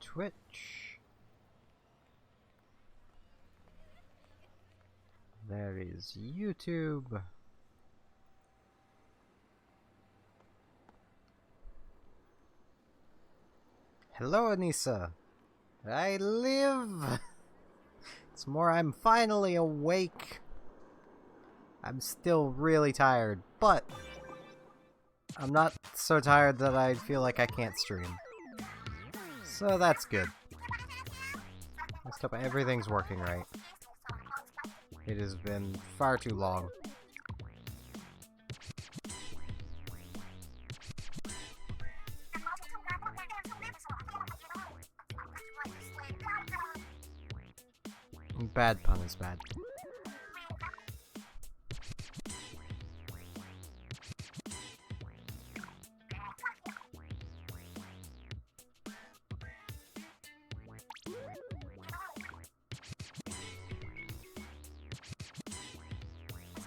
Twitch. There is YouTube. Hello, Anissa. I live. It's more I'm finally awake. I'm still really tired, but I'm not so tired that I feel like I can't stream. So that's good. Let's hope everything's working right. It has been far too long. Bad pun is bad.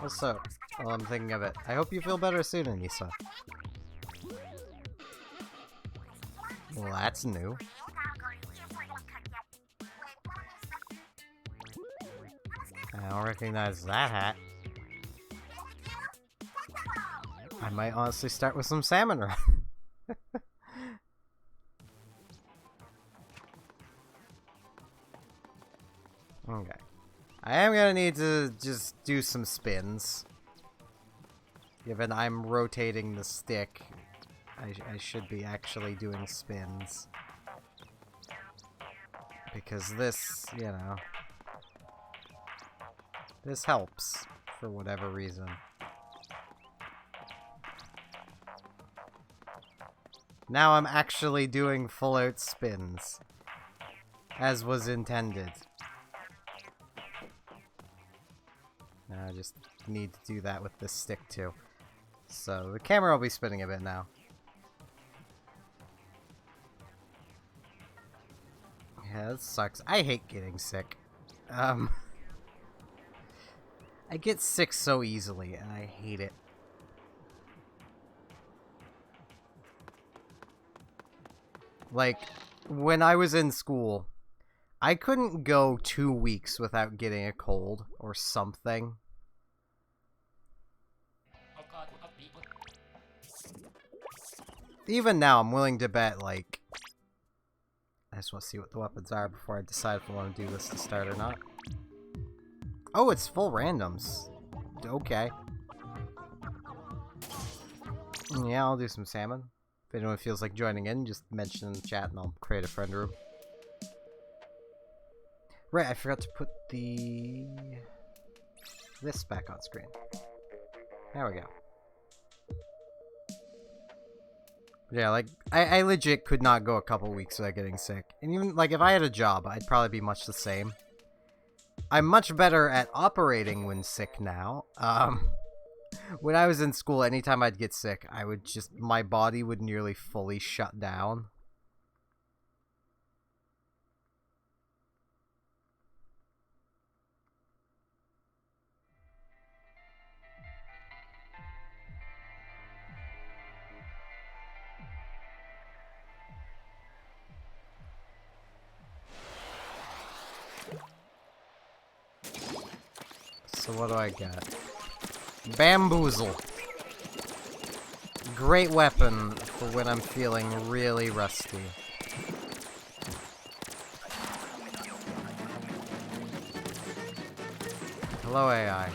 Also, while I'm thinking of it, I hope you feel better soon, Anissa. Well, that's new. I don't recognize that hat. I might honestly start with some salmon run. Okay. I am gonna need to just do some spins. Given I'm rotating the stick, I should be actually doing spins. Because this, you know... This helps, for whatever reason. Now I'm actually doing full-out spins. As was intended. Now I just need to do that with this stick too. So the camera will be spinning a bit now. Yeah, that sucks. I hate getting sick. I get sick so easily, and I hate it. Like, when I was in school, I couldn't go 2 weeks without getting a cold or something. Even now, I'm willing to bet, like... I just want to see what the weapons are before I decide if I want to do this to start or not. Oh, it's full randoms. Okay. Yeah, I'll do some salmon. If anyone feels like joining in, just mention in the chat and I'll create a friend room. Right, I forgot to put this back on screen. There we go. Yeah, like, I legit could not go a couple weeks without getting sick. And even, like, if I had a job, I'd probably be much the same. I'm much better at operating when sick now. When I was in school, anytime I'd get sick, my body would nearly fully shut down. So what do I got? Bamboozle. Great weapon for when I'm feeling really rusty. Hello, AI.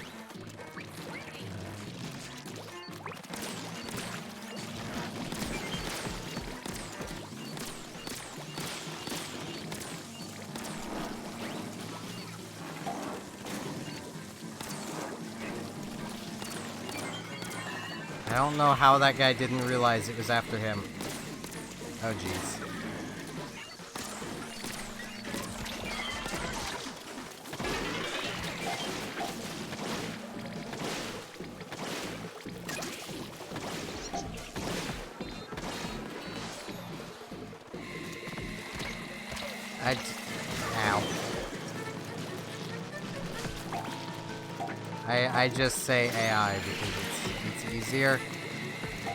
I don't know how that guy didn't realize it was after him. Oh, jeez. Ow. I just say AI because it's easier.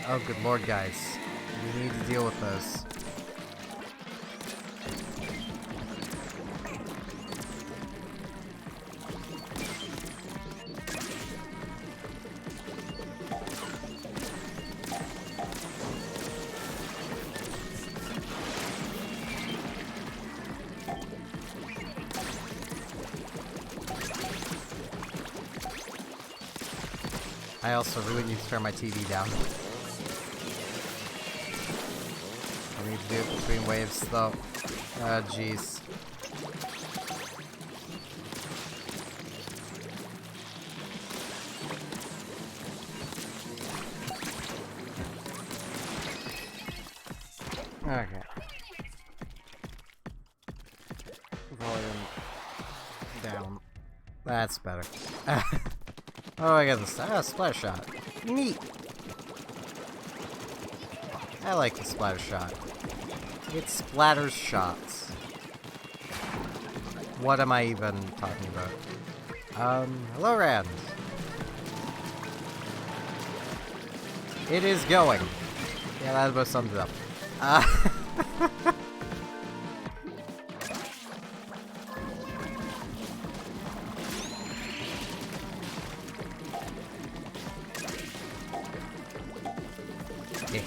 Oh, good lord, guys. We need to deal with those. I also really need to turn my TV down. I need to do it between waves, though. Oh, jeez. Okay. Volume down. That's better. Oh, I got this. Splash shot. Neat. I like the splatter shot. It splatters shots. What am I even talking about? Hello, Rand. It is going. Yeah, that about sums it up. Okay.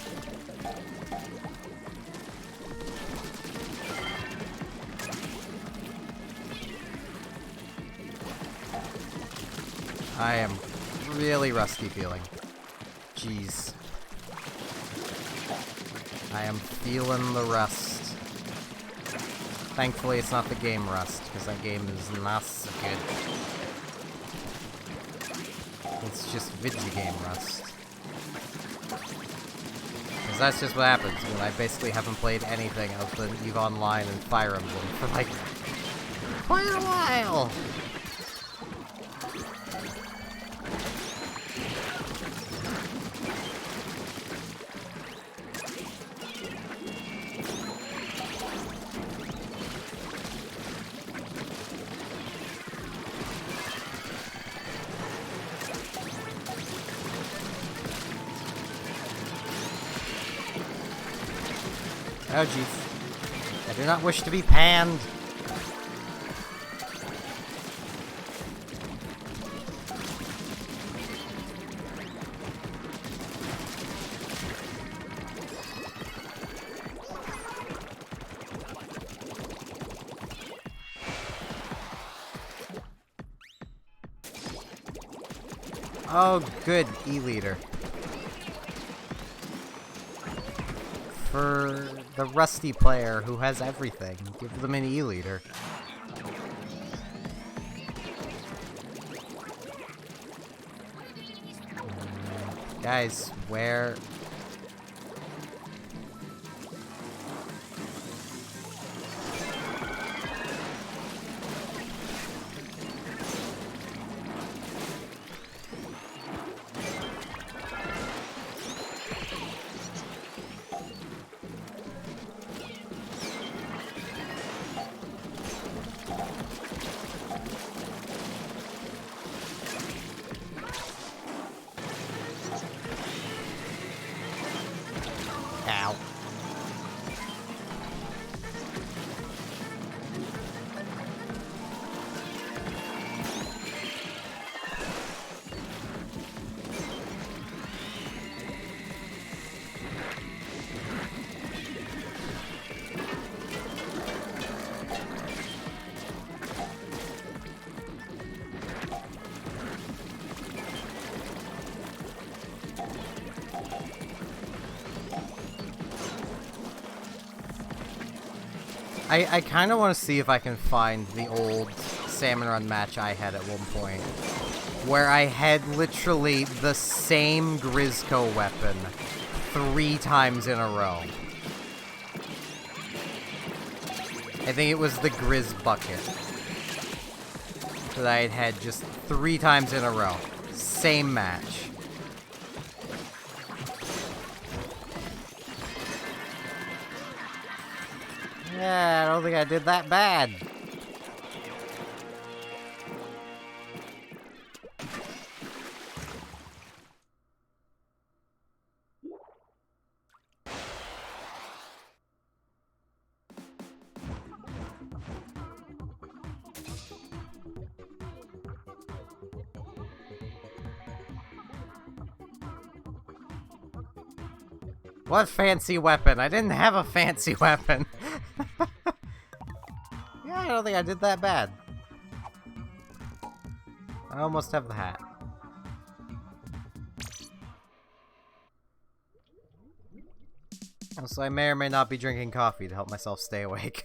I am really rusty feeling. Jeez. I am feeling the rust. Thankfully, it's not the game rust, because that game is not so good. It's just video game rust. Because that's just what happens when I basically haven't played anything other than EVE Online and Fire Emblem for like quite a while. Oh jeez. I do not wish to be panned. Oh, good, E-Leader. For the rusty player who has everything, give them an E-Leader. Guys, where... Ow. I kind of want to see if I can find the old Salmon Run match I had at one point, where I had literally the same Grizzco weapon 3 times in a row. I think it was the Grizz Bucket that I had just 3 times in a row. Same match. Yeah, I don't think I did that bad. What fancy weapon? I didn't have a fancy weapon. Yeah, I don't think I did that bad. I almost have the hat. So I may or may not be drinking coffee to help myself stay awake.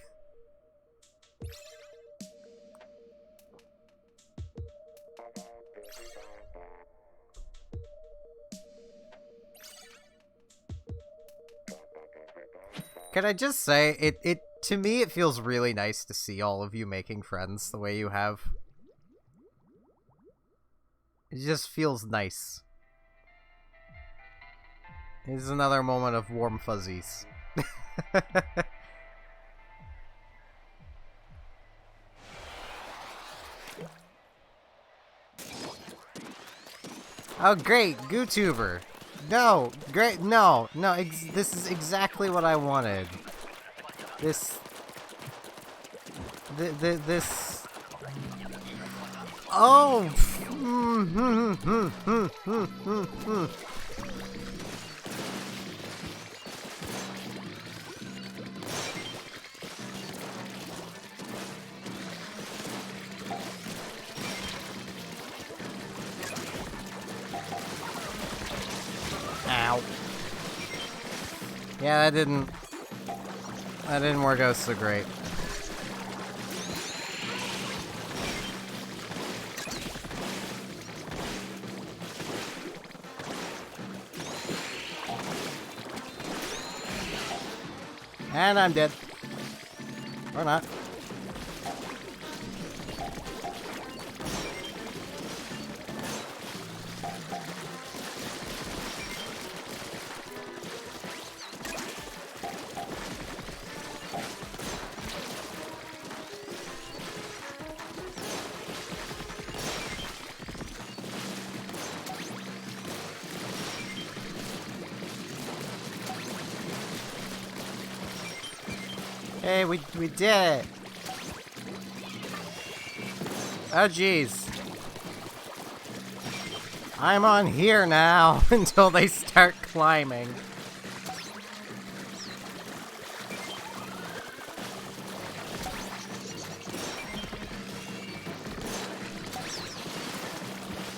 Can I just say, to me it feels really nice to see all of you making friends the way you have. It just feels nice. This is another moment of warm fuzzies. Oh great, GooTuber! No! Great, no! No, this is exactly what I wanted. This... Oh! Ow. Yeah, that didn't work out so great. And I'm dead. Or not. Hey, we did it! Oh jeez. I'm on here now until they start climbing.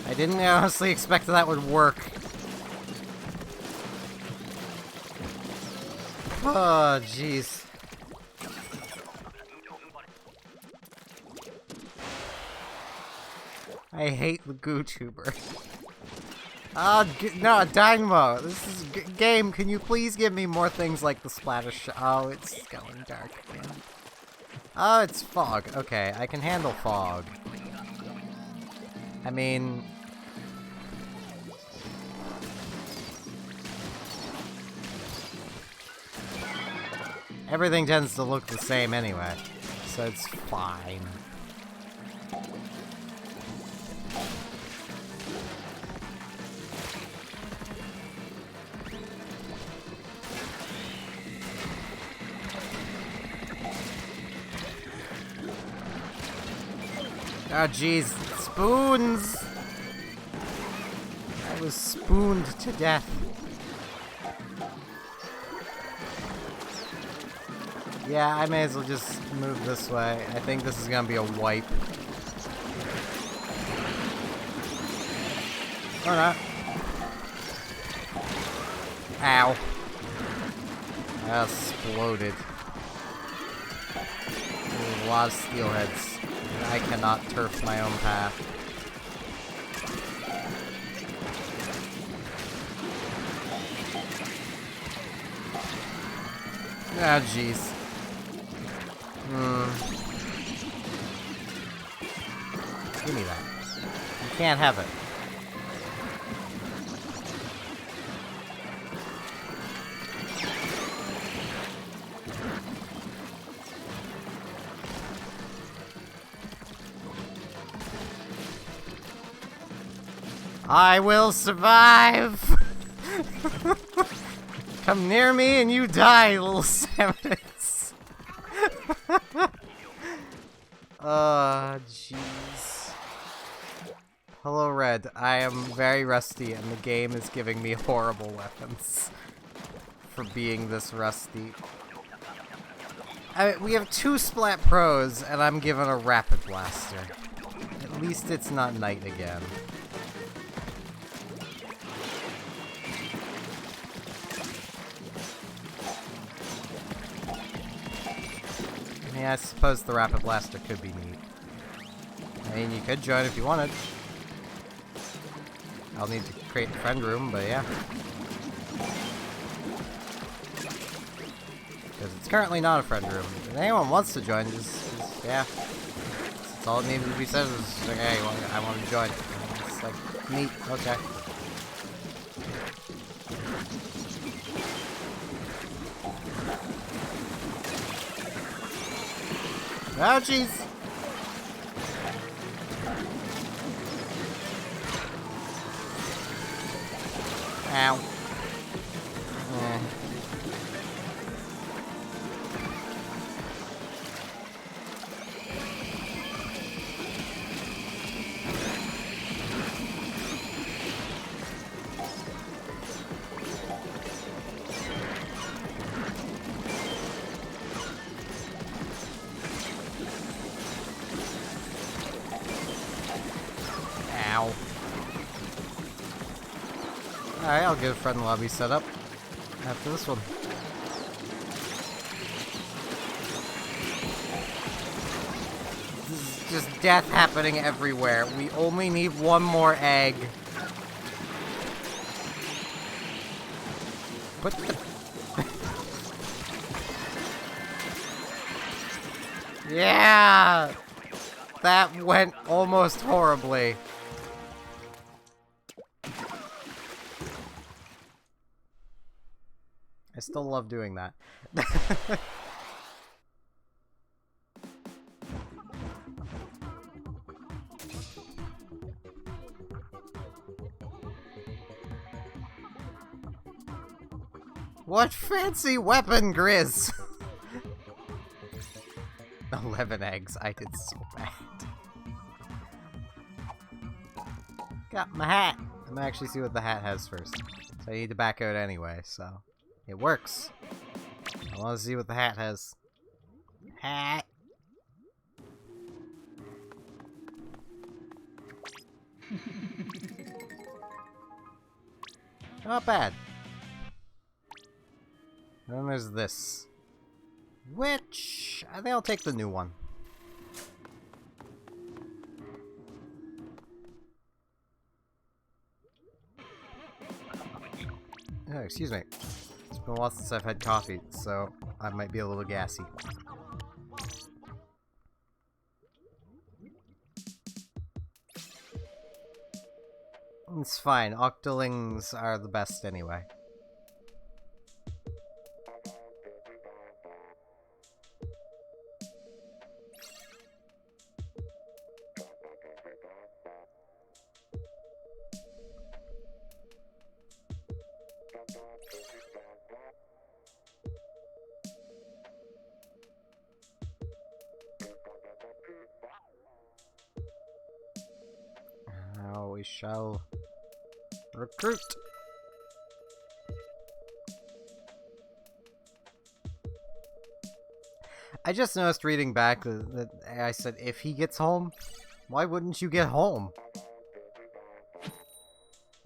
I didn't honestly expect that would work. Oh jeez. I hate the GooTuber. No, Dynamo! This is game, can you please give me more things like the splatter oh, it's going dark again. Oh, it's fog. Okay, I can handle fog. I mean... everything tends to look the same anyway, so it's fine. Oh jeez, spoons! I was spooned to death. Yeah, I may as well just move this way. I think this is gonna be a wipe. Or not. Ow. I exploded. There's a lot of steelheads. I cannot turf my own path. Ah, jeez. Give me that. You can't have it. I will survive! Come near me and you die, little salmons. Jeez. Hello, Red. I am very rusty and the game is giving me horrible weapons for being this rusty. We have 2 Splat Pros and I'm given a Rapid Blaster. At least it's not night again. Yeah, I suppose the Rapid Blaster could be neat. I mean, you could join if you wanted. I'll need to create the friend room, but yeah. Because it's currently not a friend room. If anyone wants to join, just yeah. That's all it needed to be said is, like, hey, I want to join. It's like, neat, okay. Oh, jeez! Ow. Ow. Alright, I'll get a friend lobby set up after this one. This is just death happening everywhere. We only need one more egg. What the... Yeah! That went almost horribly. I still love doing that. What fancy weapon, Grizz! 11 eggs. I did so bad. Got my hat. I'm gonna actually see what the hat has first. So I need to back out anyway, so... It works. I want to see what the hat has. Hat! Not bad. Then there's this. Which... I think I'll take the new one. Oh, excuse me. It's been a while since I've had coffee, so I might be a little gassy. It's fine. Octolings are the best anyway. Now we shall recruit. I just noticed reading back that I said, if he gets home, why wouldn't you get home?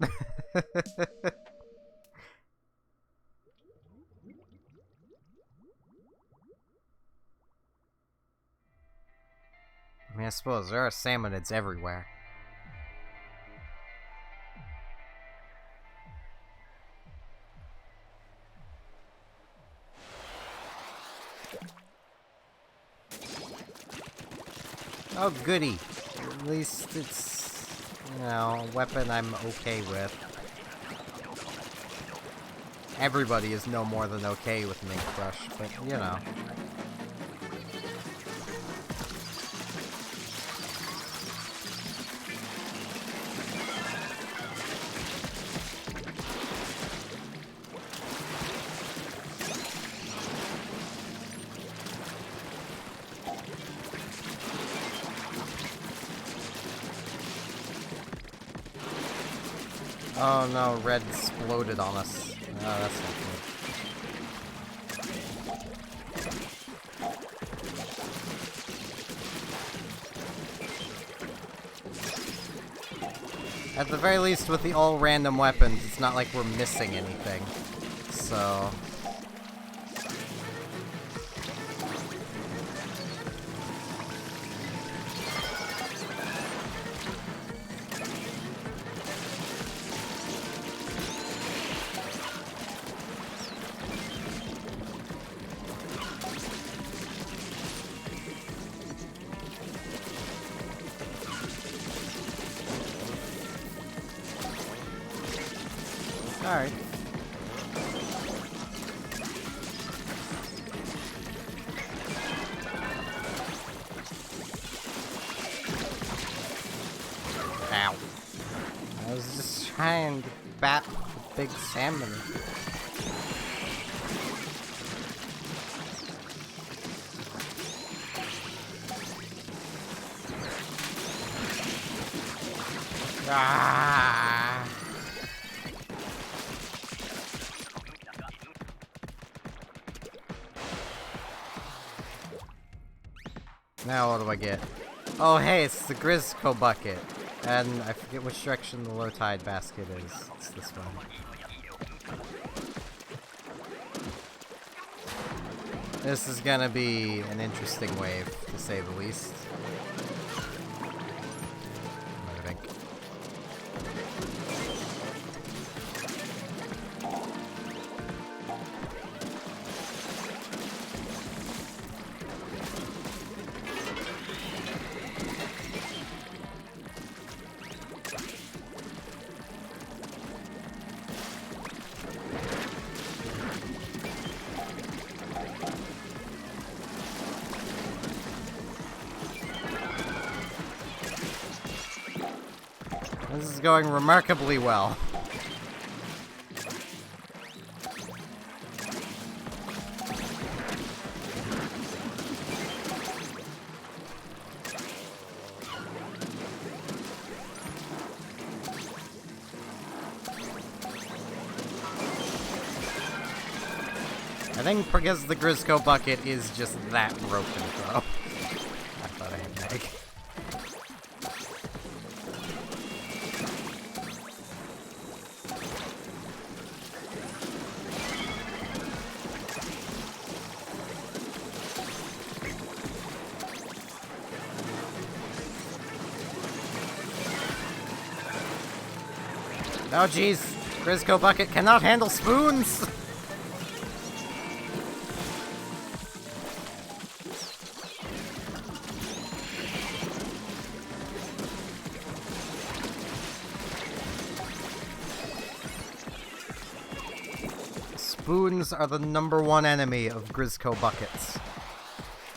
I mean, I suppose there are salmonids everywhere. Oh, goody. At least it's, you know, a weapon I'm okay with. Everybody is no more than okay with Mink Crush, but, you know. Oh no, red exploded on us. Oh, that's not good. At the very least, with the all random weapons, it's not like we're missing anything. So... Alright. Ow. I was just trying to bat the big salmon. Ah. Now what do I get? Oh hey, it's the Grizzco bucket. And I forget which direction the low tide basket is. It's this one. This is gonna be an interesting wave, to say the least. I think. This is going remarkably well. I think because the Grizzco bucket is just that broken, though. I thought I had an egg. Oh jeez, Grizzco bucket cannot handle spoons! Spoons are the #1 enemy of Grizzco buckets.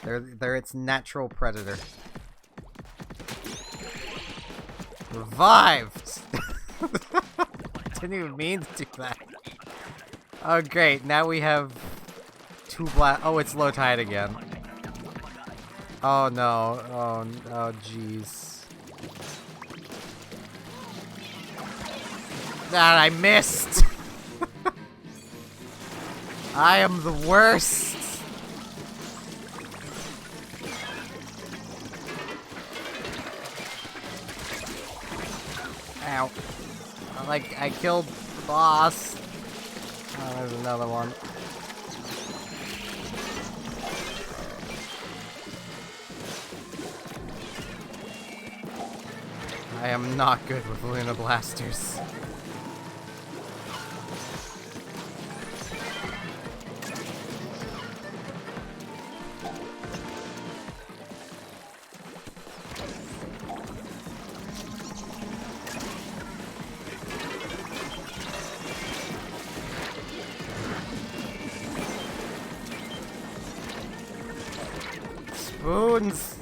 They're its natural predator. Revived! Didn't even mean to do that. Oh great, now we have 2 oh, it's low tide again. Oh no, oh jeez. Ah, I missed! I am the worst! Ow. I killed the boss. Oh, there's another one. I am not good with Luna Blasters. Spoons!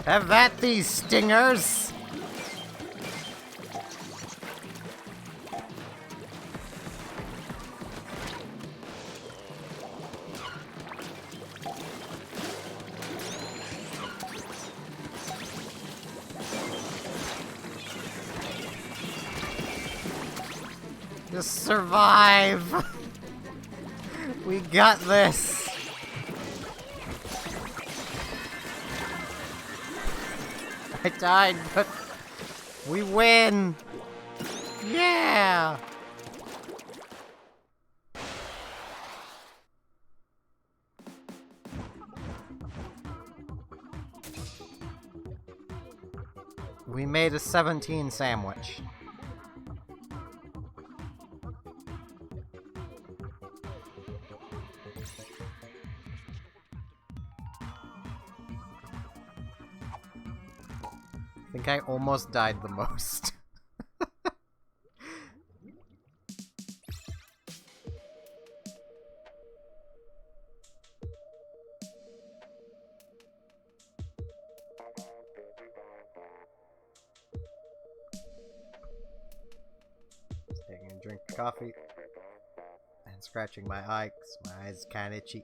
Have at these stingers! Just survive! We got this! I died, but we win! Yeah! We made a 17 sandwich. think I almost died the most. Just taking a drink of coffee and scratching my eye because my eye's kind of itchy.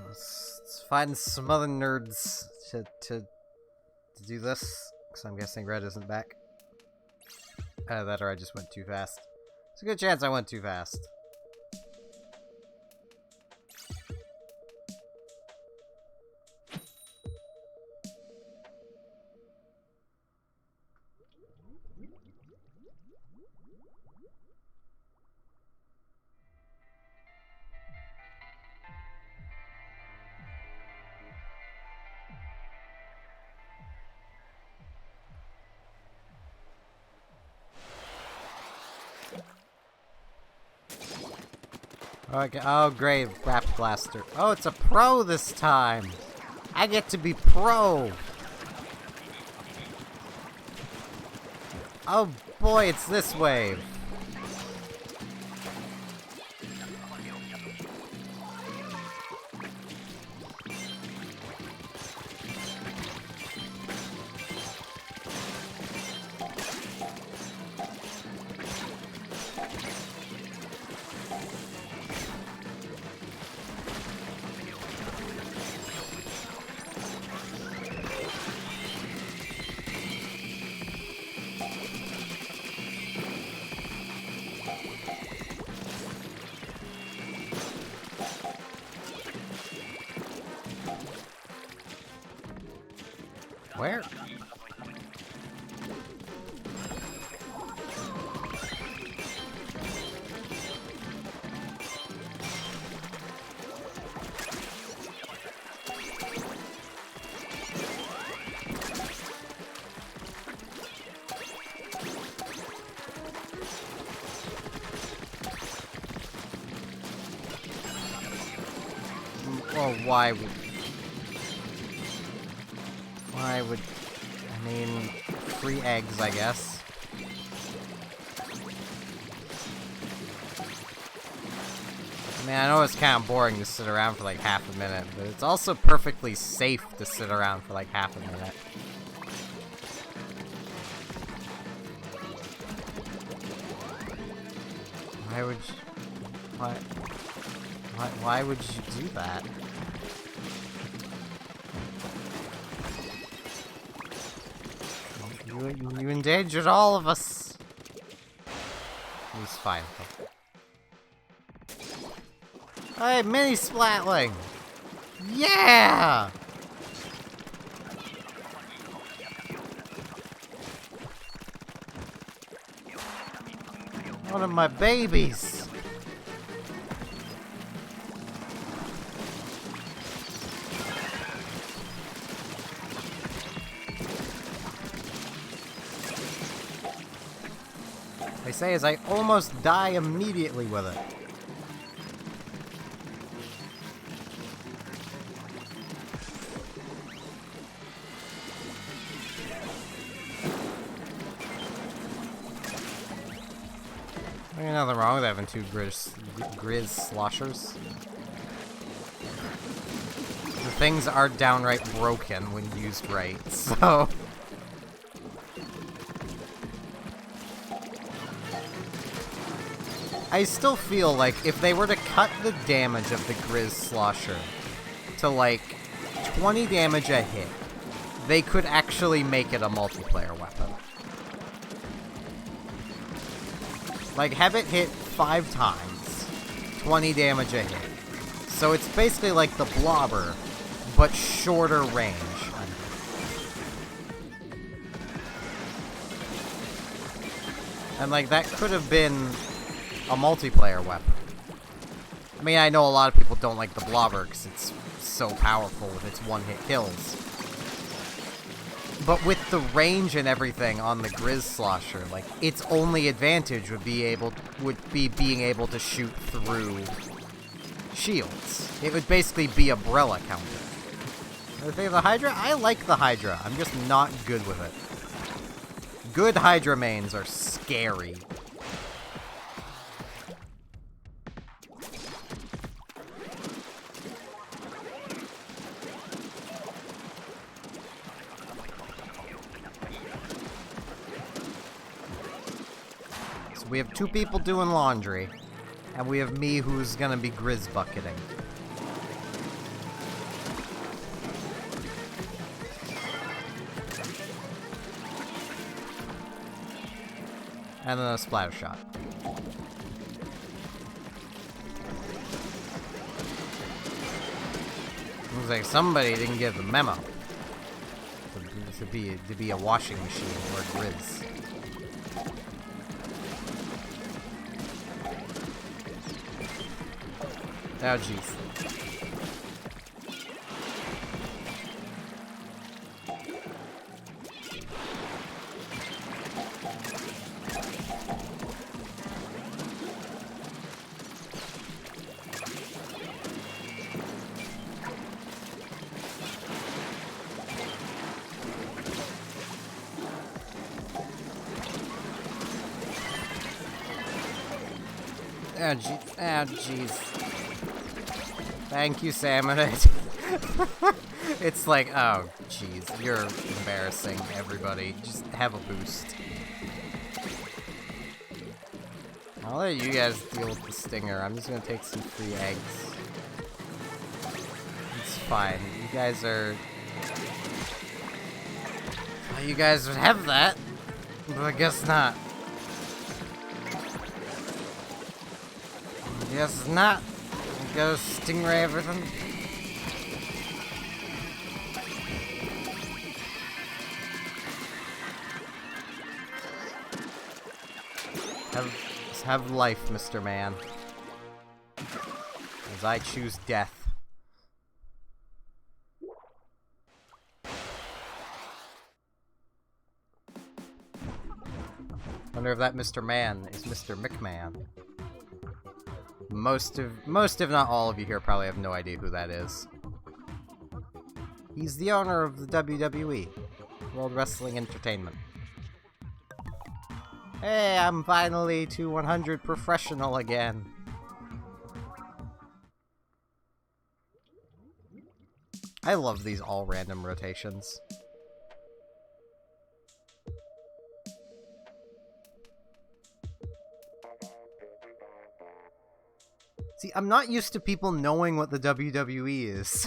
Let's find some other nerds to do this, because I'm guessing Red isn't back. That or I just went too fast. There's a good chance I went too fast. Okay, oh great, Rap Blaster. Oh, it's a pro this time! I get to be pro! Oh boy, it's this wave! Where? Well, why would... I mean, free eggs, I guess. I mean, I know it's kind of boring to sit around for like half a minute, but it's also perfectly safe to sit around for like half a minute. Why would you... Why would you do that? You endangered all of us. He's fine. Hey, mini Splatling! Yeah! One of my babies. I say as I almost die immediately with it. Ain't nothing wrong with having two Grizz sloshers. The things are downright broken when used right, so... I still feel like if they were to cut the damage of the Grizz Slosher to like 20 damage a hit, they could actually make it a multiplayer weapon. Like, have it hit 5 times, 20 damage a hit. So it's basically like the Blobber, but shorter range. And like, that could have been a multiplayer weapon. I mean, I know a lot of people don't like the Blobber because it's so powerful with its one-hit kills. But with the range and everything on the Grizz Slosher, like, its only advantage would be being able to shoot through shields. It would basically be umbrella counter. Are they the Hydra? I like the Hydra. I'm just not good with it. Good Hydra mains are scary. We have 2 people doing laundry, and we have me who's gonna be grizz bucketing. And then a splatter shot. Looks like somebody didn't get the memo. To be a washing machine or a grizz. Oh, jeez. Oh, jeez. Oh, jeez. Thank you, Samonite. It's like, oh, jeez, you're embarrassing, everybody. Just have a boost. I'll let you guys deal with the stinger. I'm just gonna take some free eggs. It's fine. You guys are... Well, you guys would have that, but I guess not. I guess not. Go stingray everything. Have life, Mr. Man. As I choose death. Wonder if that Mr. Man is Mr. McMahon. Most if not all of you here probably have no idea who that is. He's the owner of the WWE, World Wrestling Entertainment. Hey, I'm finally to 100 professional again. I love these all random rotations. See, I'm not used to people knowing what the WWE is.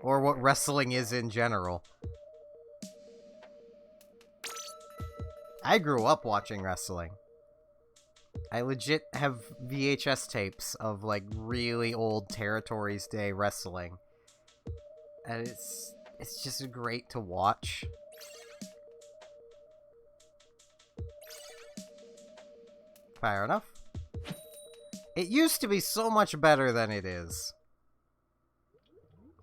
Or what wrestling is in general. I grew up watching wrestling. I legit have VHS tapes of, like, really old Territories Day wrestling. And it's just great to watch. Fair enough. It used to be so much better than it is.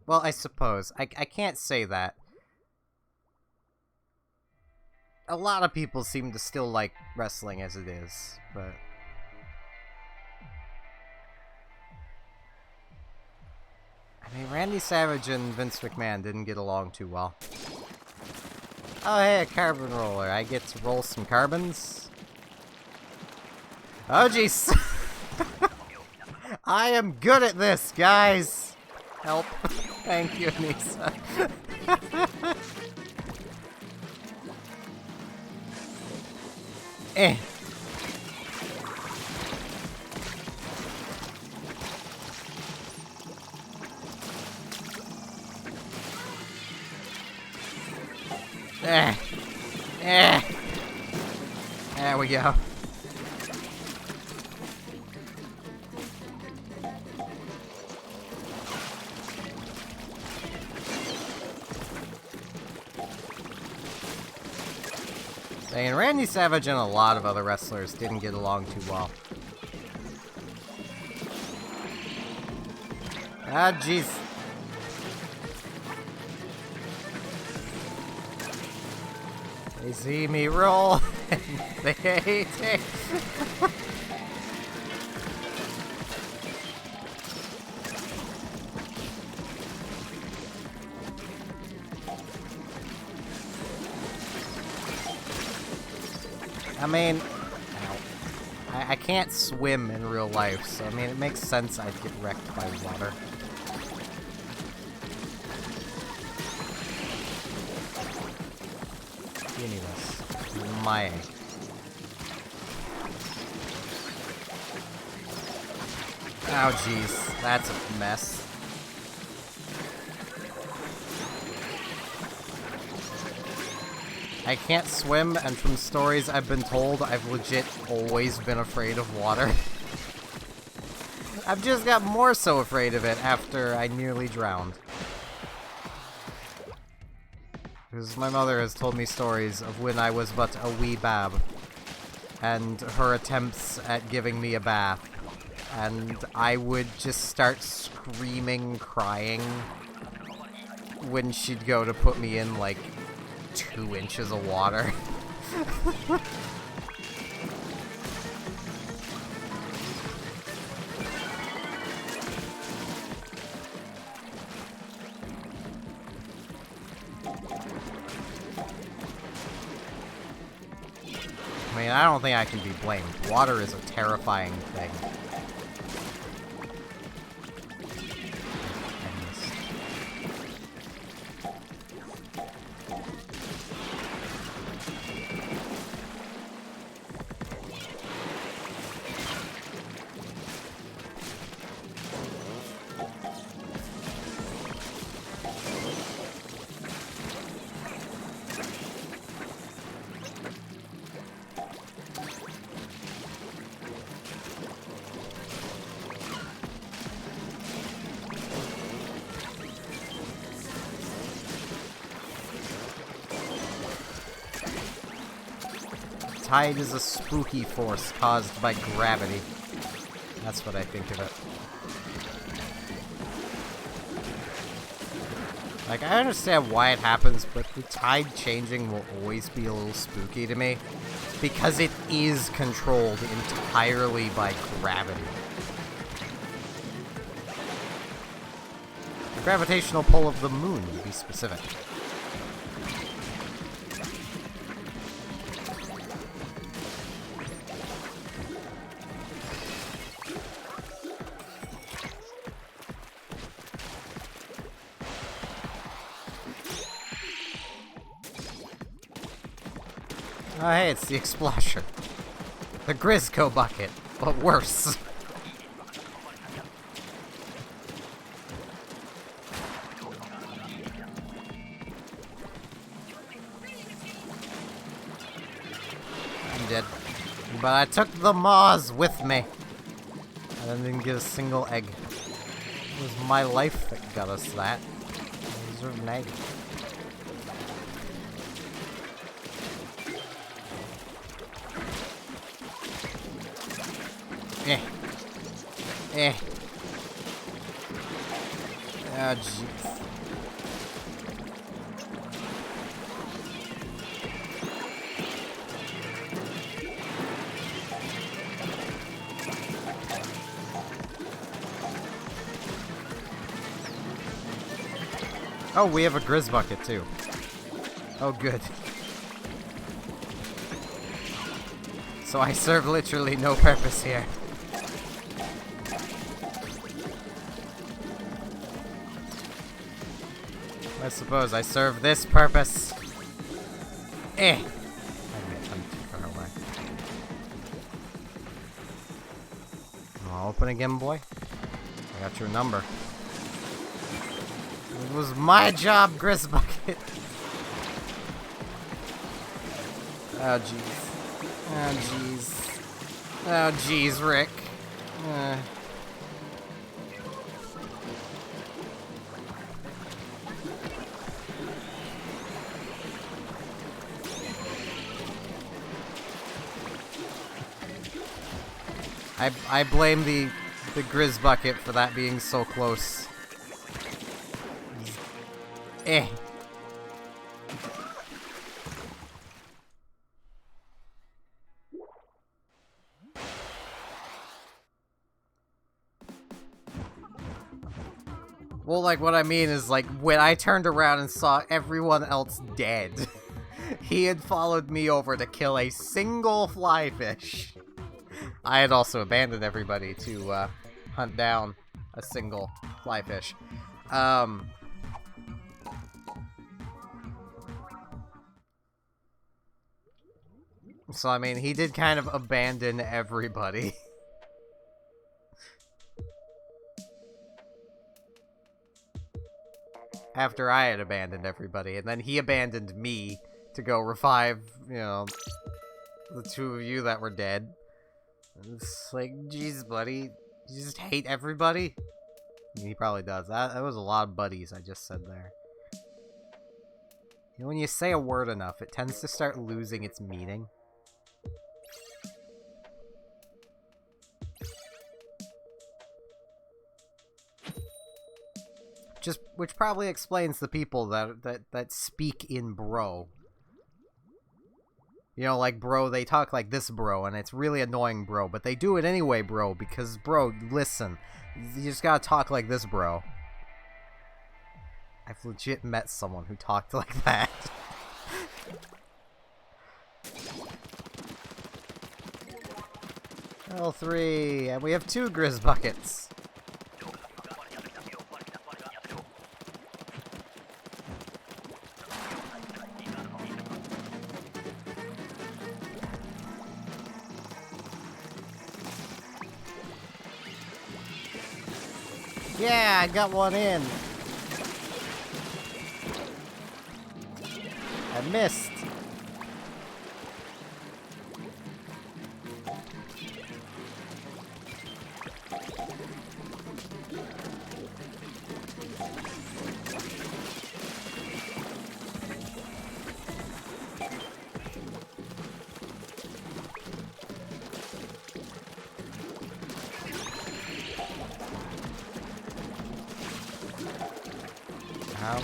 Well, I suppose. I can't say that. A lot of people seem to still like wrestling as it is, but... I mean, Randy Savage and Vince McMahon didn't get along too well. Oh, hey, a carbon roller. I get to roll some carbons? Oh, jeez! I am good at this, guys! Help. Thank you, Anissa. Eh. Eh. Eh. There we go. And Randy Savage and a lot of other wrestlers didn't get along too well. Ah, jeez. They see me roll, and they hate it. I mean, ow. I can't swim in real life, so I mean, it makes sense I'd get wrecked by water. Give me this. My egg. Oh, jeez. That's a mess. I can't swim, and from stories I've been told, I've legit always been afraid of water. I've just got more so afraid of it after I nearly drowned. Because my mother has told me stories of when I was but a wee bab, and her attempts at giving me a bath, and I would just start screaming, crying, when she'd go to put me in, like, 2 inches of water. I mean, I don't think I can be blamed. Water is a terrifying thing. Tide is a spooky force caused by gravity. That's what I think of it. Like, I understand why it happens, but the tide changing will always be a little spooky to me. Because it is controlled entirely by gravity. The gravitational pull of the moon, to be specific. Oh hey, it's the Explasher. The Grizzco bucket, but worse. I'm dead. But I took the maws with me. And I didn't get a single egg. It was my life that got us that. I deserve an egg. Eh. Eh. Oh, jeez. Oh, we have a Grizz bucket too. Oh, good. So I serve literally no purpose here. I suppose I serve this purpose. Eh. I'm too far away. I'll open again, boy. I got your number. It was my job, Grizz Bucket. Oh, jeez. Oh, jeez. Oh, jeez, Rick. I blame the Grizz Bucket for that being so close. Eh. Well, like, what I mean is, like, when I turned around and saw everyone else dead, He had followed me over to kill a single flyfish. I had also abandoned everybody to hunt down a single flyfish. So, I mean, he did kind of abandon everybody. After I had abandoned everybody, and then he abandoned me to go revive, you know, the two of you that were dead. It's like, jeez, buddy, you just hate everybody? I mean, he probably does. That was a lot of buddies I just said there. You know, when you say a word enough, it tends to start losing its meaning. Which probably explains the people that speak in bro. You know, like, bro, they talk like this, bro, and it's really annoying, bro, but they do it anyway, bro, because, bro, listen, you just gotta talk like this, bro. I've legit met someone who talked like that. L3, and we have 2 Grizz buckets. Yeah, I got one in. I missed. How?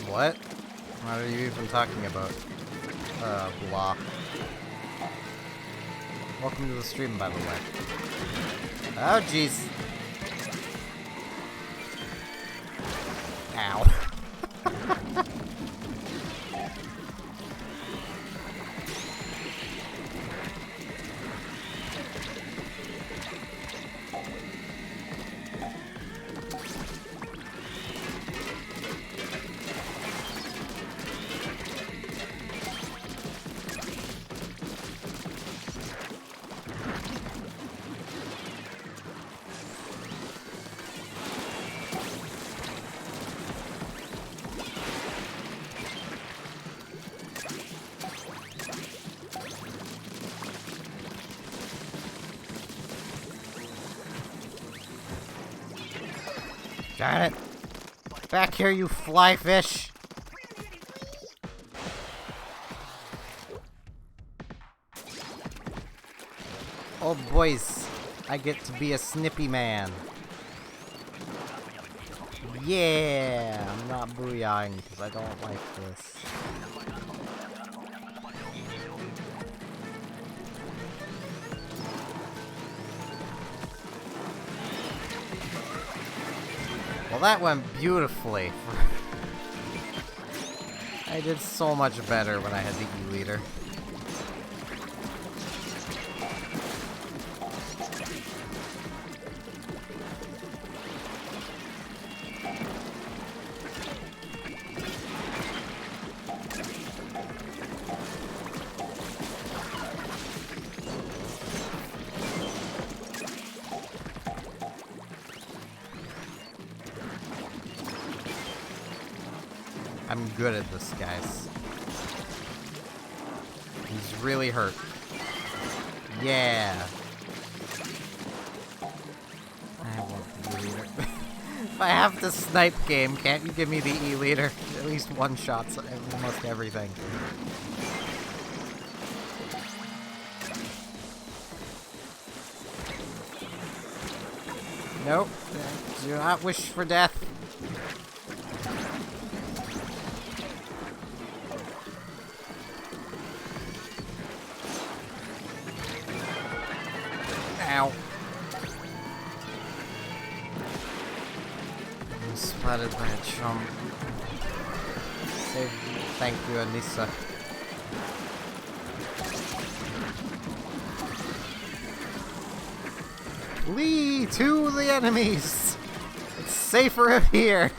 What? What are you even talking about? Blah. Welcome to the stream, by the way. Oh, jeez. Ow. Darn it! Back here, you fly fish! Oh boys, I get to be a snippy man. Yeah! I'm not booyahing because I don't like this. Well, that went beautifully. I did so much better when I had the E-liter. I'm good at this, guys. He's really hurt. Yeah. I want the E-liter. If I have to snipe game, can't you give me the E-liter? At least one shot's almost everything. Nope. Do not wish for death. Ow. I'm spotted by a chump. Thank you, Anissa. Flee to the enemies! It's safer up here!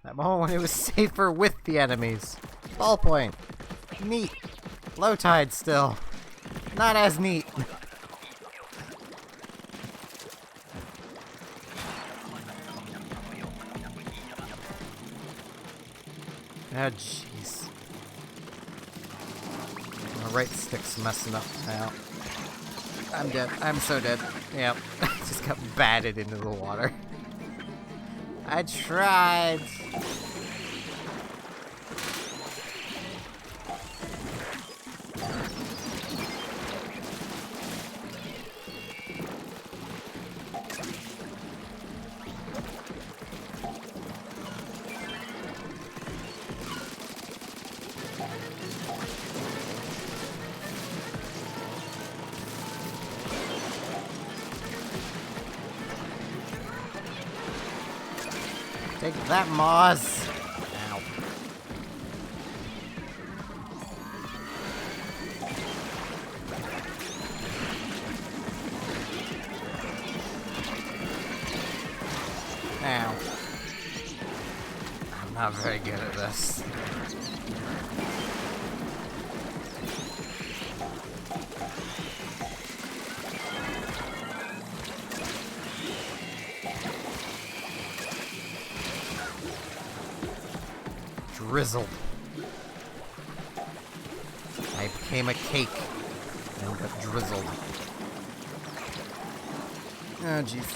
That moment when it was safer with the enemies. Ballpoint. Neat. Low tide still. Not as neat. Oh, jeez. My right stick's messing up now. I'm dead. I'm so dead. Yep. I just got batted into the water. I tried. Take that, Moz! Ow. Ow. I'm not very good at this. Drizzled. I became a cake and got drizzled. Oh, jeez.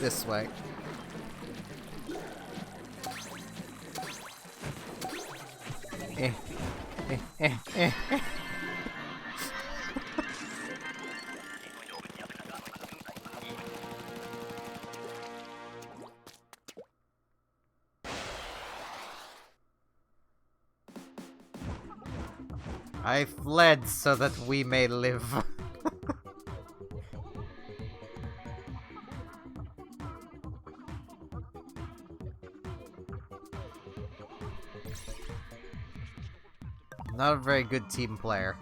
This way. I fled so that we may live. Not a very good team player.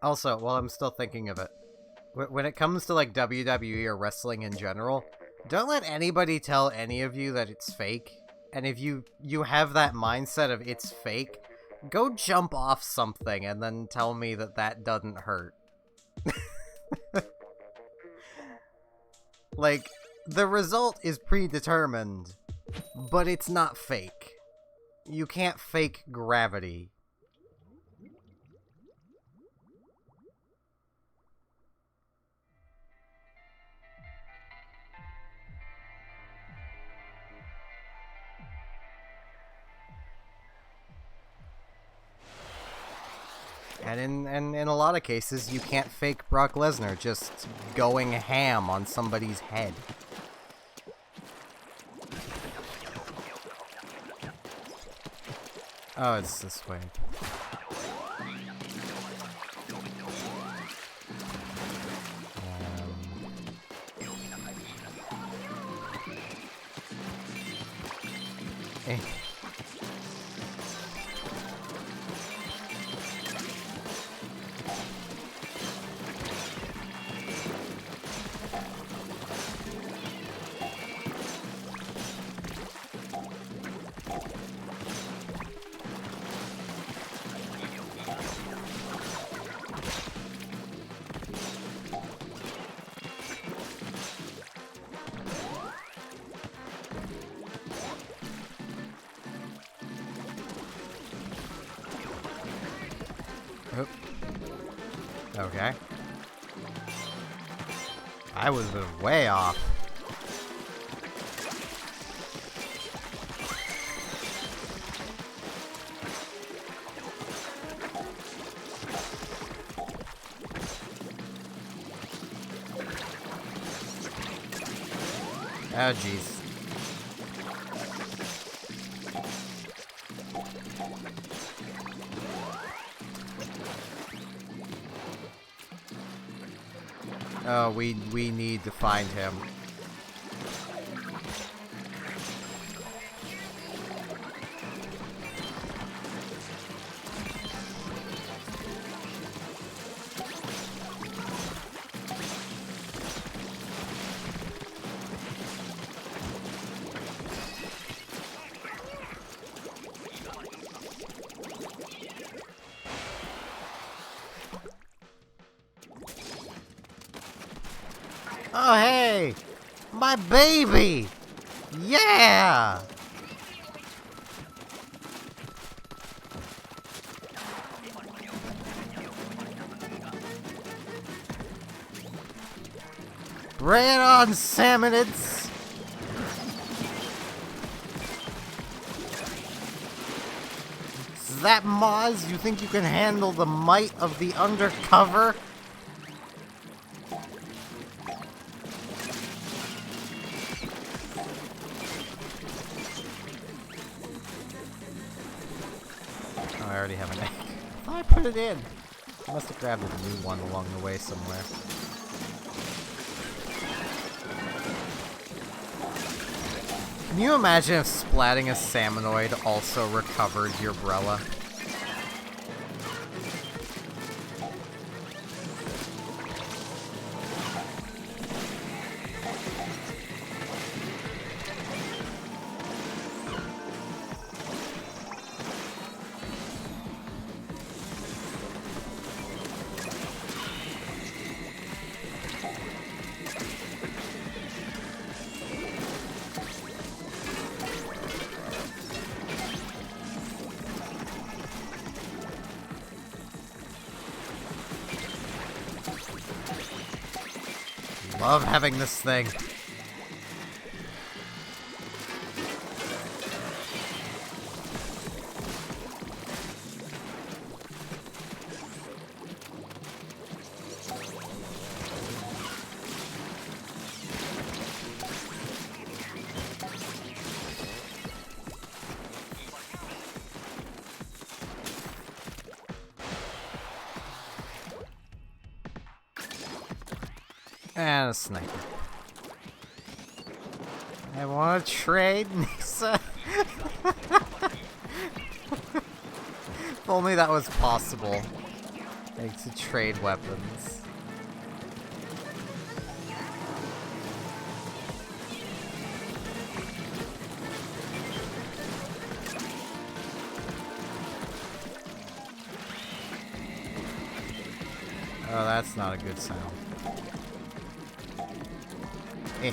Also, while I'm still thinking of it, when it comes to like WWE or wrestling in general, don't let anybody tell any of you that it's fake. And if you have that mindset of it's fake, go jump off something and then tell me that that doesn't hurt. Like, the result is predetermined, but it's not fake. You can't fake gravity. And in a lot of cases, you can't fake Brock Lesnar just going ham on somebody's head. Oh, it's this way. Eh. Oop. Okay. I was way off. Oh, jeez. Oh, we need to find him. Oh, hey! My baby! Yeah! Bring it on, salmonids! Is that Moz? You think you can handle the might of the undercover? I already have an egg. I put it in. I must have grabbed a new one along the way somewhere. Can you imagine if splatting a salmonoid also recovered your umbrella? Love having this thing. And a sniper. I want to trade, Nisa. If only that was possible. Like, to trade weapons. Oh, that's not a good sound. Eh.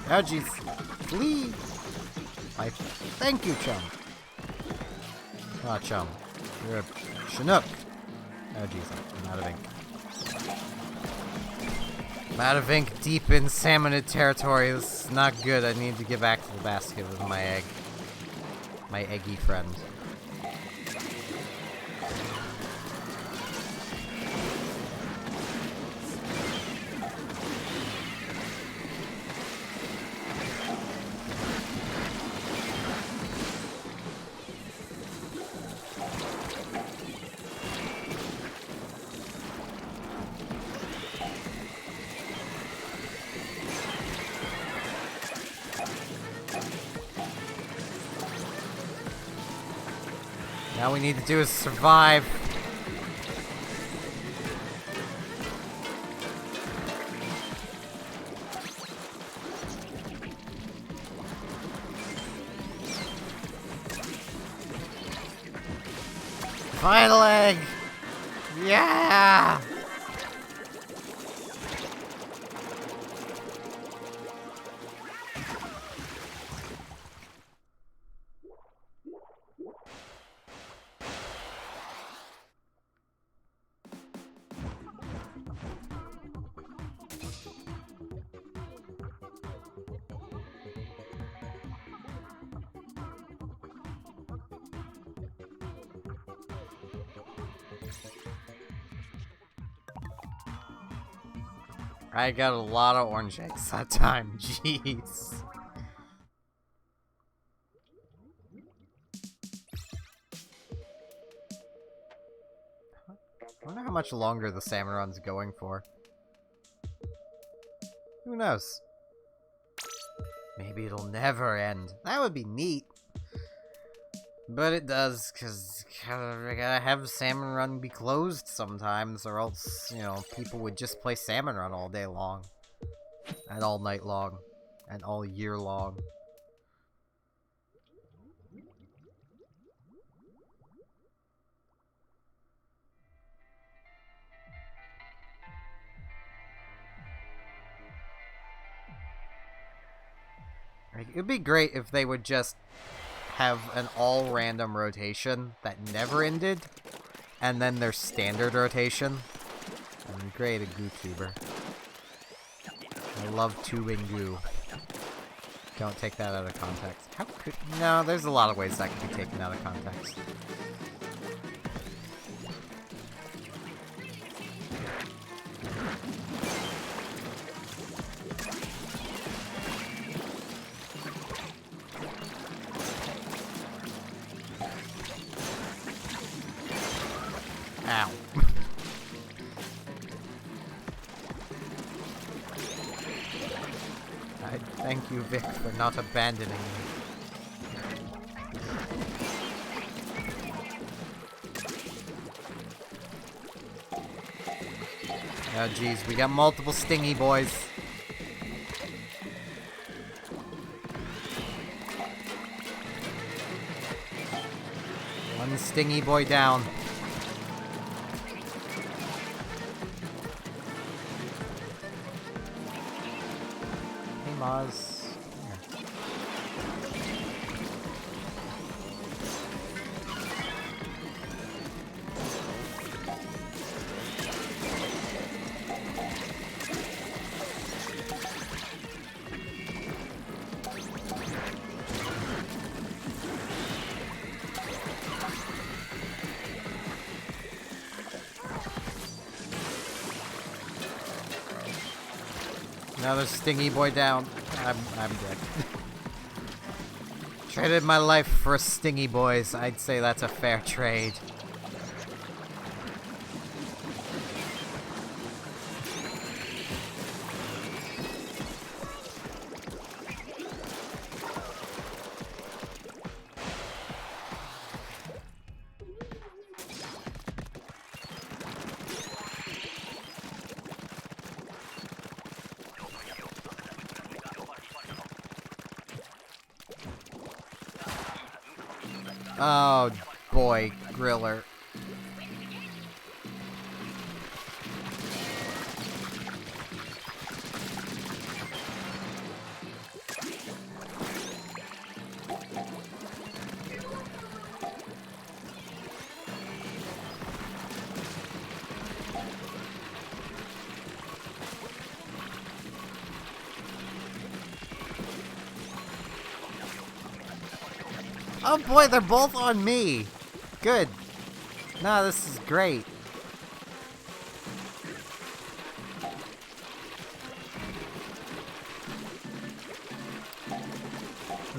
Oh, jeez. Flee! Thank you, chum. Ah, chum. You're a Chinook. Oh, jeez. I'm out of ink. I'm out of ink deep in salmonid territory. This is not good. I need to get back to the basket with my egg. My eggy friend. All we need to do is survive. Final egg! I got a lot of orange eggs that time, jeez. I wonder how much longer the salmon run's going for. Who knows? Maybe it'll never end. That would be neat. But it does, because I gotta have Salmon Run be closed sometimes, or else, you know, people would just play Salmon Run all day long. And all night long. And all year long. It'd be great if they would just have an all-random rotation that never ended, and then their standard rotation. And create a goo tuber. I love tubing goo. Don't take that out of context. How could... No, there's a lot of ways that could be taken out of context. Ow. I thank you, Vic, for not abandoning me. Oh jeez, we got multiple stingy boys. One stingy boy down. Maz. Another stingy boy down. I'm dead. Traded my life for stingy boys. I'd say that's a fair trade. Oh, boy, Griller. Oh boy, they're both on me! Good. No, this is great.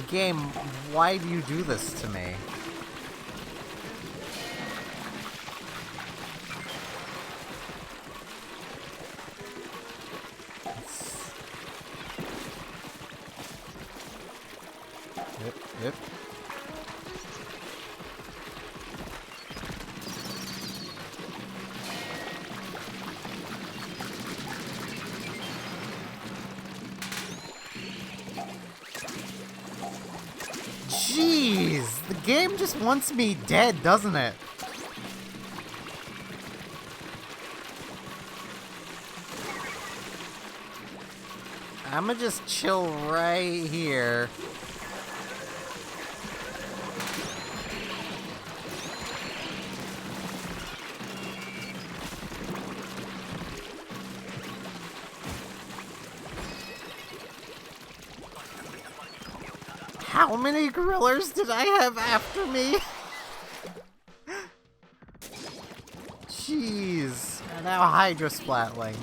Game, why do you do this to me? Yep. Jeez, the game just wants me dead, doesn't it? I'ma just chill right here. How many grillers did I have after me? Now Hydra Splatling.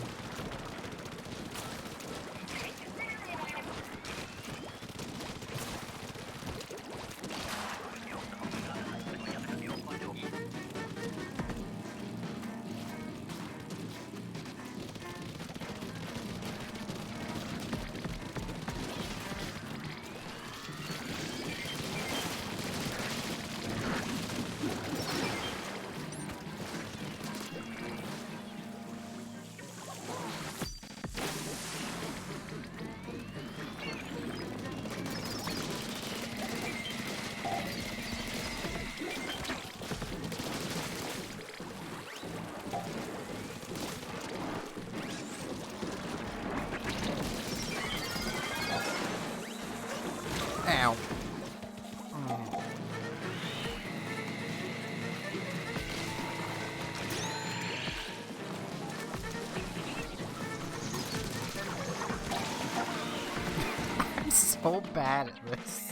Ow. I'm so bad at this.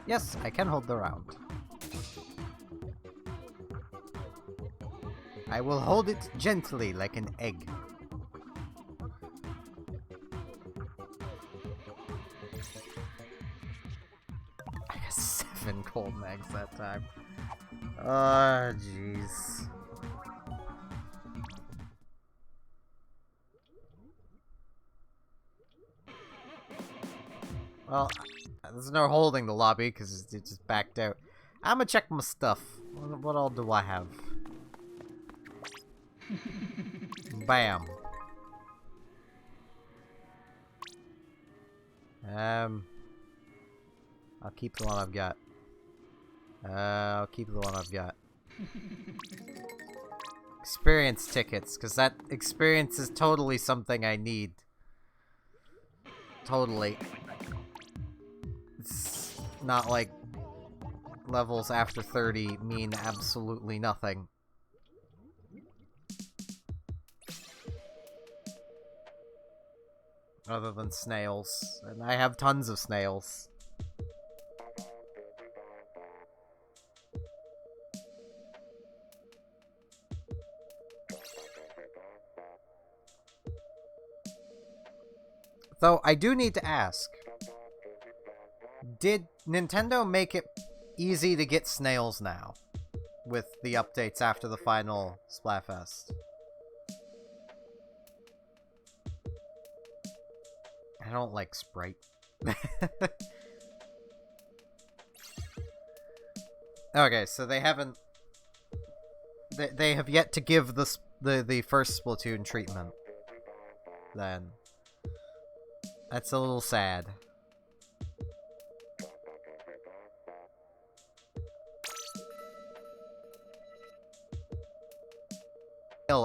Yes, I can hold the round. I will hold it gently like an egg. I got 7 cold mags that time. Oh, jeez. Well, there's no holding the lobby because it just backed out. I'm gonna check my stuff. What all do I have? Bam. I'll keep the one I've got. I'll keep the one I've got. Experience tickets, because that experience is totally something I need. Totally. It's not like levels after 30 mean absolutely nothing. Other than snails. And I have tons of snails. Though, I do need to ask. Did Nintendo make it easy to get snails now? With the updates after the final Splatfest? I don't like Sprite. Okay, so they haven't... They have yet to give the first Splatoon treatment. Then. That's a little sad.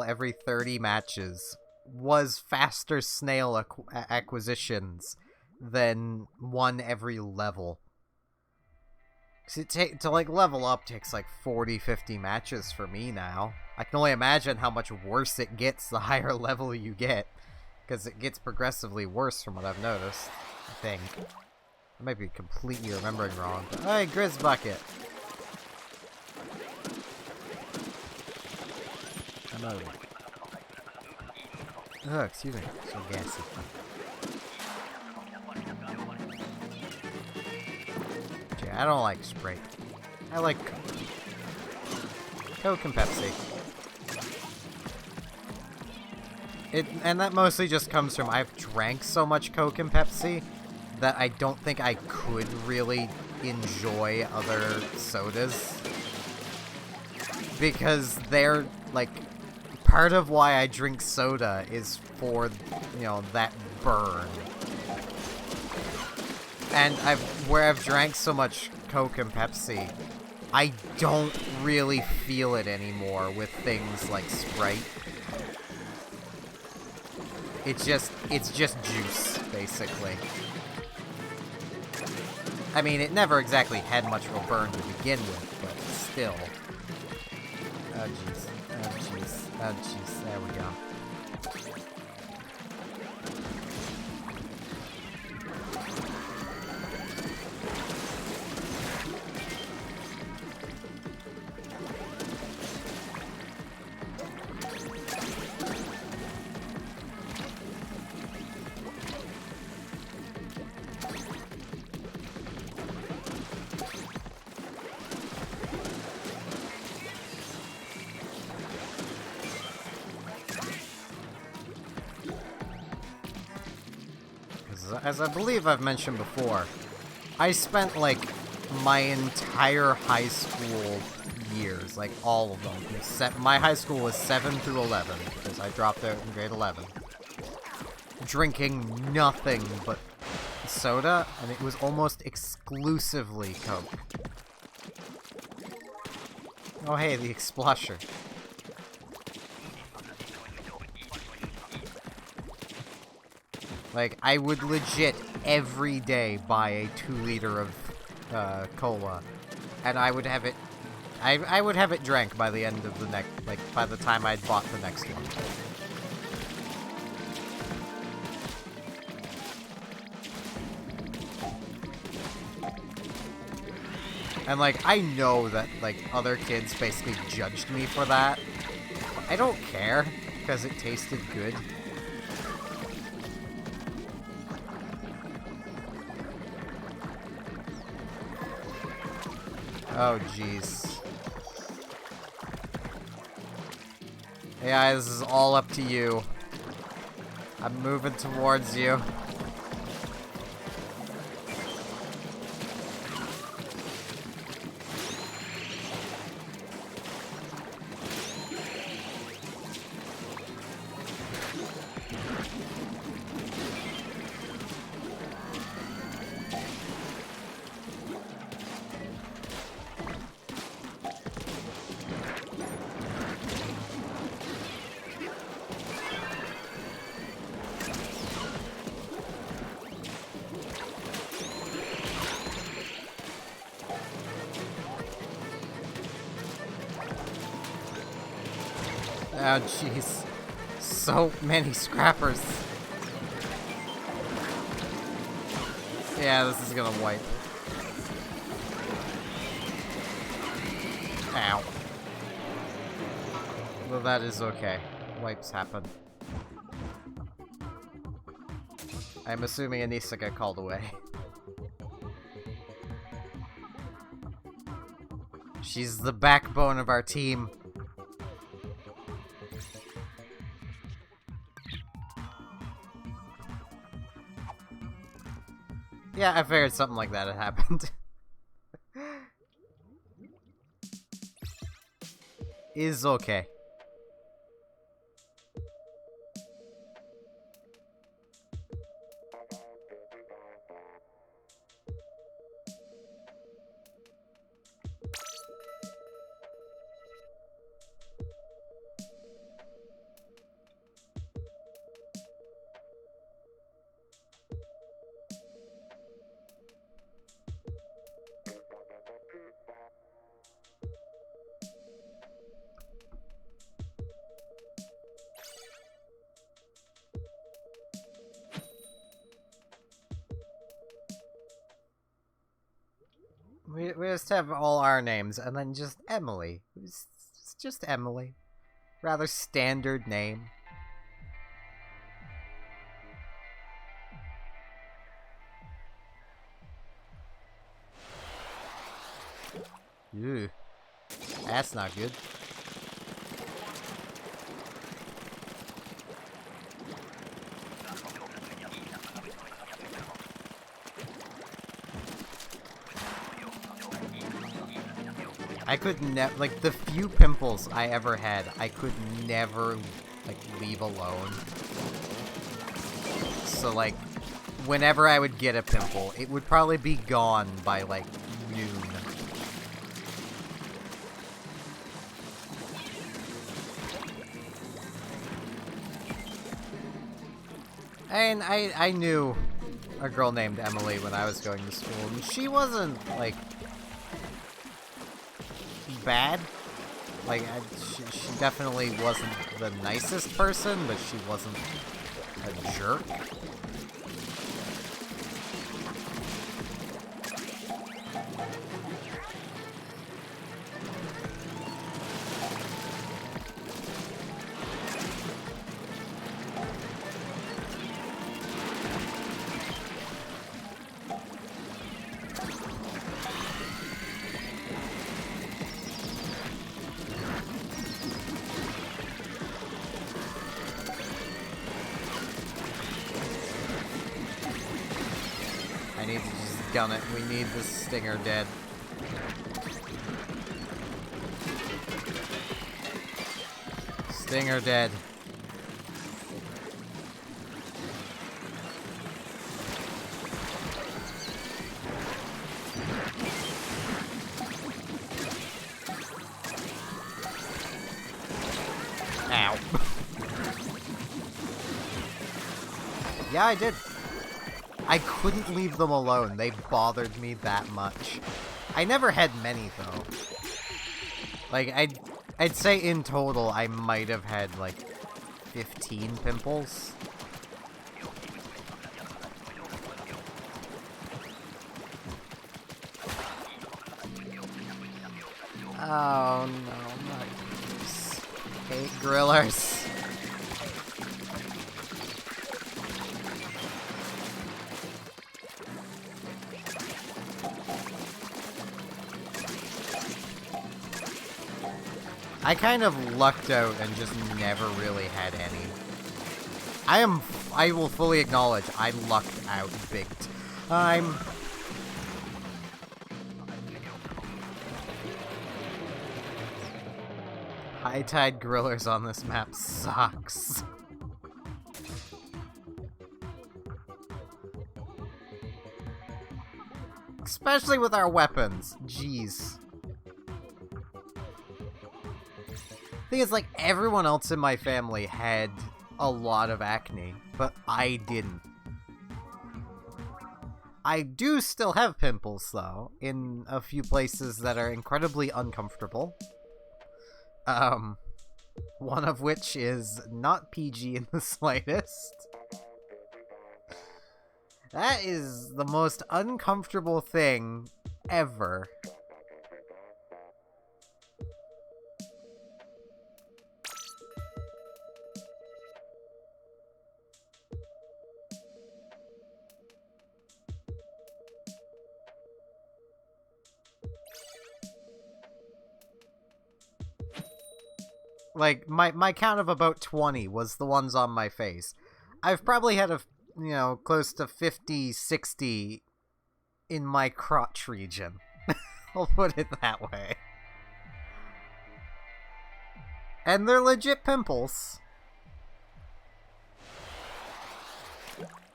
Every 30 matches was faster snail acquisitions than one every level. To like level up takes like 40-50 matches for me now. I can only imagine how much worse it gets the higher level you get. Because it gets progressively worse from what I've noticed, I think. I might be completely remembering wrong. But, hey, Grizz Bucket! Another one. Oh, excuse me. So gassy. Okay, I don't like Sprite. I like Coke and Pepsi. And that mostly just comes from I've drank so much Coke and Pepsi that I don't think I could really enjoy other sodas. Because they're, like, part of why I drink soda is for, you know, that burn. And where I've drank so much Coke and Pepsi, I don't really feel it anymore with things like Sprite. It's just juice, basically. I mean, it never exactly had much of a burn to begin with, but still. Oh jeez. Oh jeez. Oh jeez. There we go. As I believe I've mentioned before, I spent, like, my entire high school years, like, all of them. My high school was 7 through 11, because I dropped out in grade 11. Drinking nothing but soda, and it was almost exclusively Coke. Oh hey, the Explusher. Like, I would legit every day buy a 2-liter of cola, and I would have it. I would have it drank by the end of the next, like, by the time I'd bought the next one. And, like, I know that, like, other kids basically judged me for that. I don't care, because it tasted good. Oh, jeez. Yeah, this is all up to you. I'm moving towards you. Oh, jeez. So many scrappers. Yeah, this is gonna wipe. Ow. Well, that is okay. Wipes happen. I'm assuming Anissa got called away. She's the backbone of our team. Yeah, I figured something like that had happened. Is okay. We just have all our names, and then just Emily. It's just Emily. Rather standard name. Ew. That's not good. I could never, like, the few pimples I ever had, I could never, like, leave alone. So, like, whenever I would get a pimple, it would probably be gone by, like, noon. And I knew a girl named Emily when I was going to school, and she wasn't, like, bad. Like, she definitely wasn't the nicest person, but she wasn't a jerk. I need to just gun it. We need this stinger dead. Stinger dead. Ow. Yeah, I did. I couldn't leave them alone. They bothered me that much. I never had many, though. Like, I'd say in total, I might have had, like, 15 pimples. Oh, no, not these. Hate grillers. I kind of lucked out and just never really had any. I will fully acknowledge I lucked out big time. High tide grillers on this map sucks. Especially with our weapons. Jeez. Thing is, like, everyone else in my family had a lot of acne, but I didn't. I do still have pimples, though, in a few places that are incredibly uncomfortable. One of which is not PG in the slightest. That is the most uncomfortable thing ever. Like, my count of about 20 was the ones on my face. I've probably had close to 50, 60 in my crotch region. I'll put it that way. And they're legit pimples.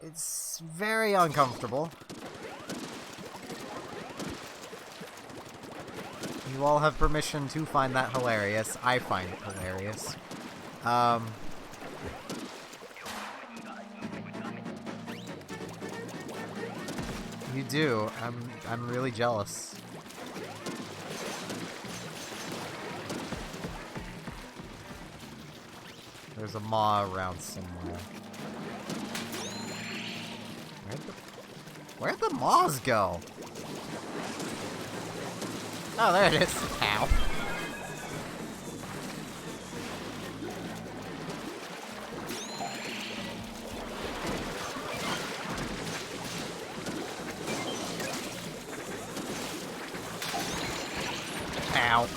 It's very uncomfortable. You all have permission to find that hilarious. I find it hilarious. You do. I'm really jealous. There's a maw around somewhere. Where'd the maws go? Oh, there it is. Ow. Ow.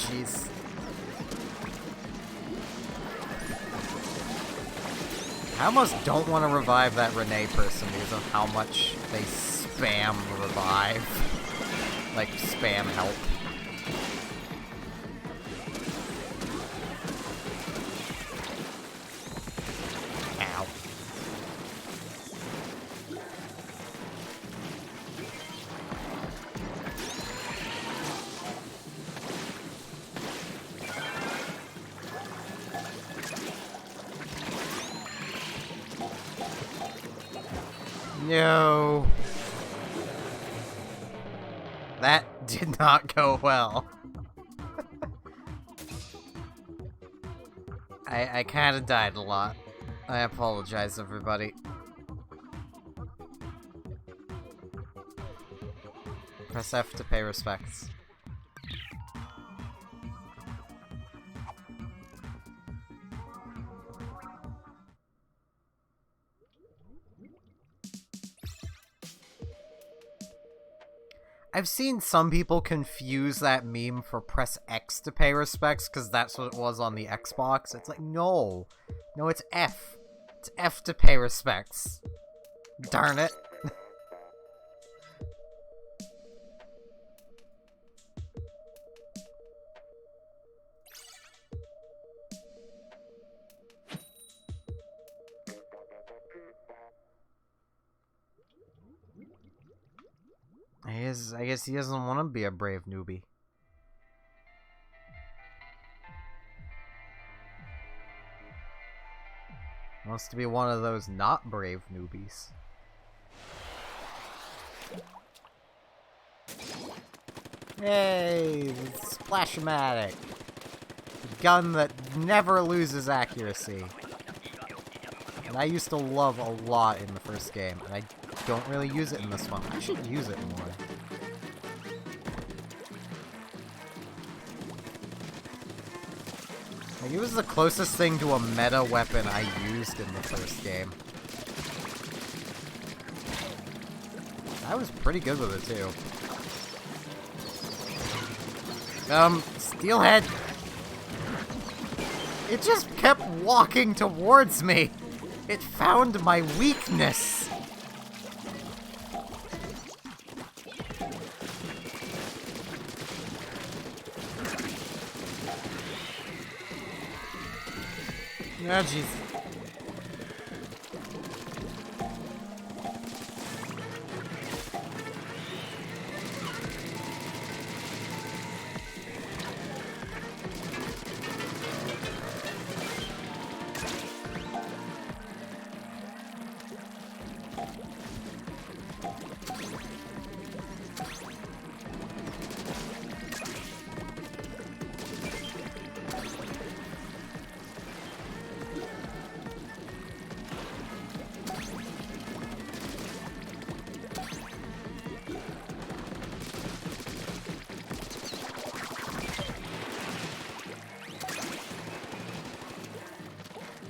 jeez. I almost don't want to revive that Renee person because of how much they spam revive. Like, spam help. Ow. No. That did not go well. I kinda died a lot. I apologize, everybody. Press F to pay respects. I've seen some people confuse that meme for press X to pay respects because that's what it was on the Xbox. It's like, no. No, it's F. It's F to pay respects. Darn it. I guess he doesn't want to be a brave newbie. He wants to be one of those not brave newbies. Hey, Splash-O-Matic. A gun that never loses accuracy. And I used to love a lot in the first game, and I don't really use it in this one. I should use it more. Like, it was the closest thing to a meta weapon I used in the first game. I was pretty good with it, too. Steelhead! It just kept walking towards me! It found my weakness! Oh, jeez.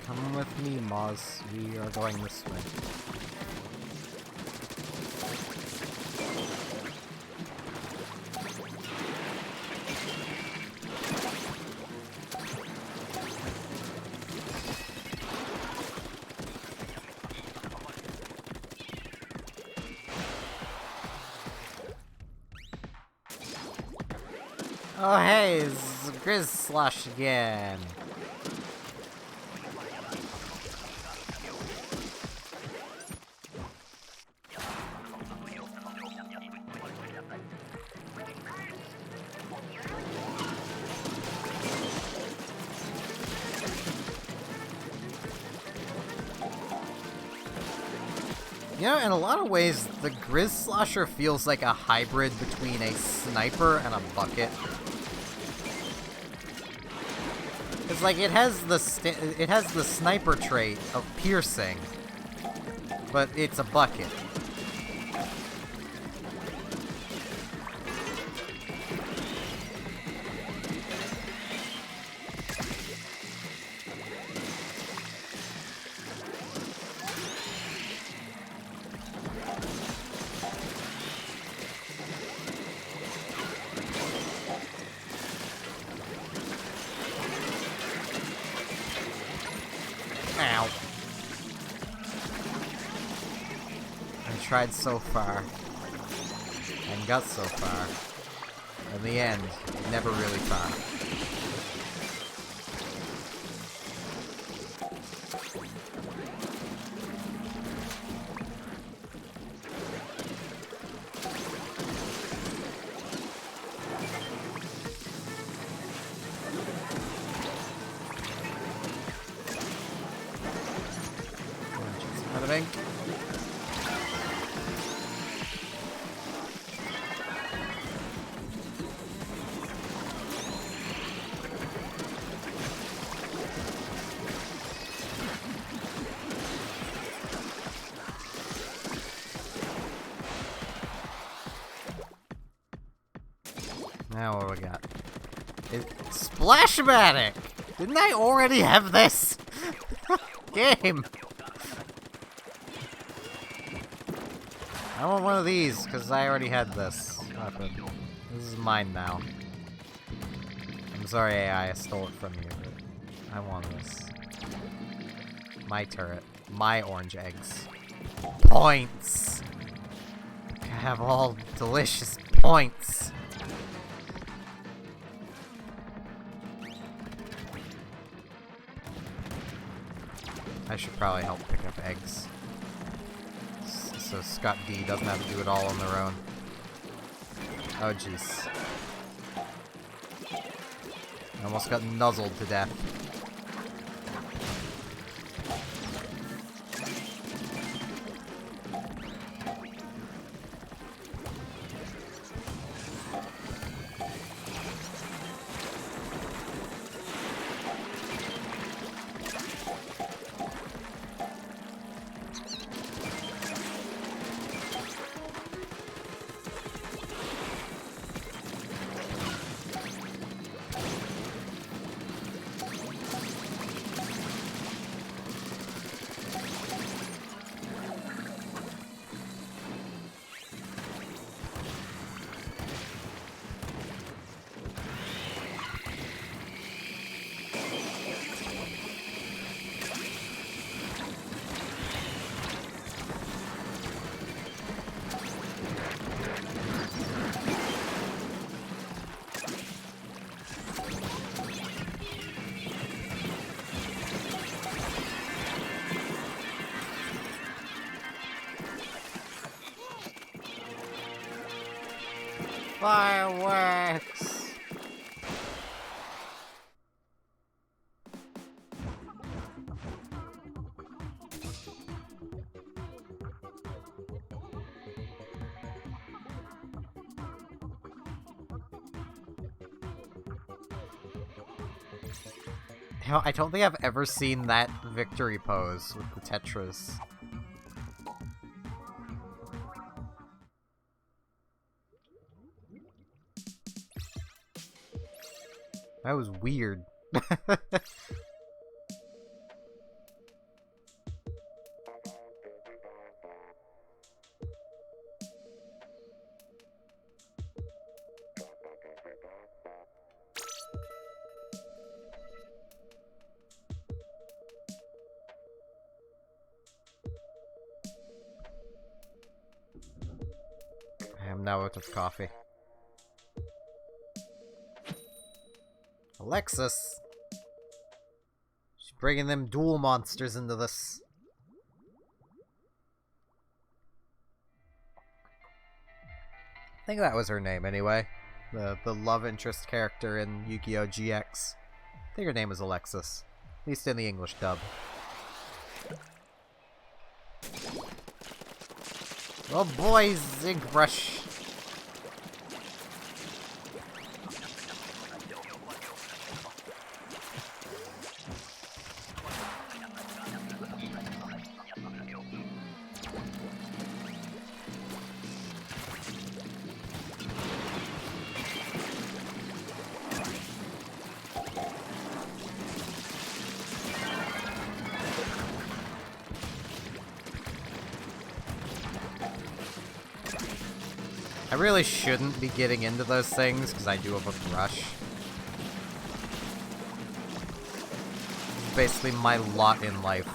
Come with me, Moz. We are going this way. Oh hey, it's Grizz Slosh again. You know, in a lot of ways, the Grizz Slosher feels like a hybrid between a sniper and a bucket. It's like it has the sniper trait of piercing, but it's a bucket. Ow. I tried so far. And got so far. In the end, never really far. Bada bing. Now what we got? Splashmatic! Didn't I already have this? Game! I want one of these, because I already had this weapon. This is mine now. I'm sorry, AI, I stole it from you, but I want this. My turret. My orange eggs. Points! I have all delicious points! I should probably help pick up eggs. So Scott D doesn't have to do it all on their own. Oh jeez. I almost got nuzzled to death. Fireworks! You know, I don't think I've ever seen that victory pose with the Tetras. That was weird. I am now out of coffee. Alexis! She's bringing them duel monsters into this. I think that was her name anyway. The love interest character in Yu-Gi-Oh! GX. I think her name was Alexis. At least in the English dub. Oh boy, Zinc Brush! I really shouldn't be getting into those things, because I do have a brush. basically my lot in life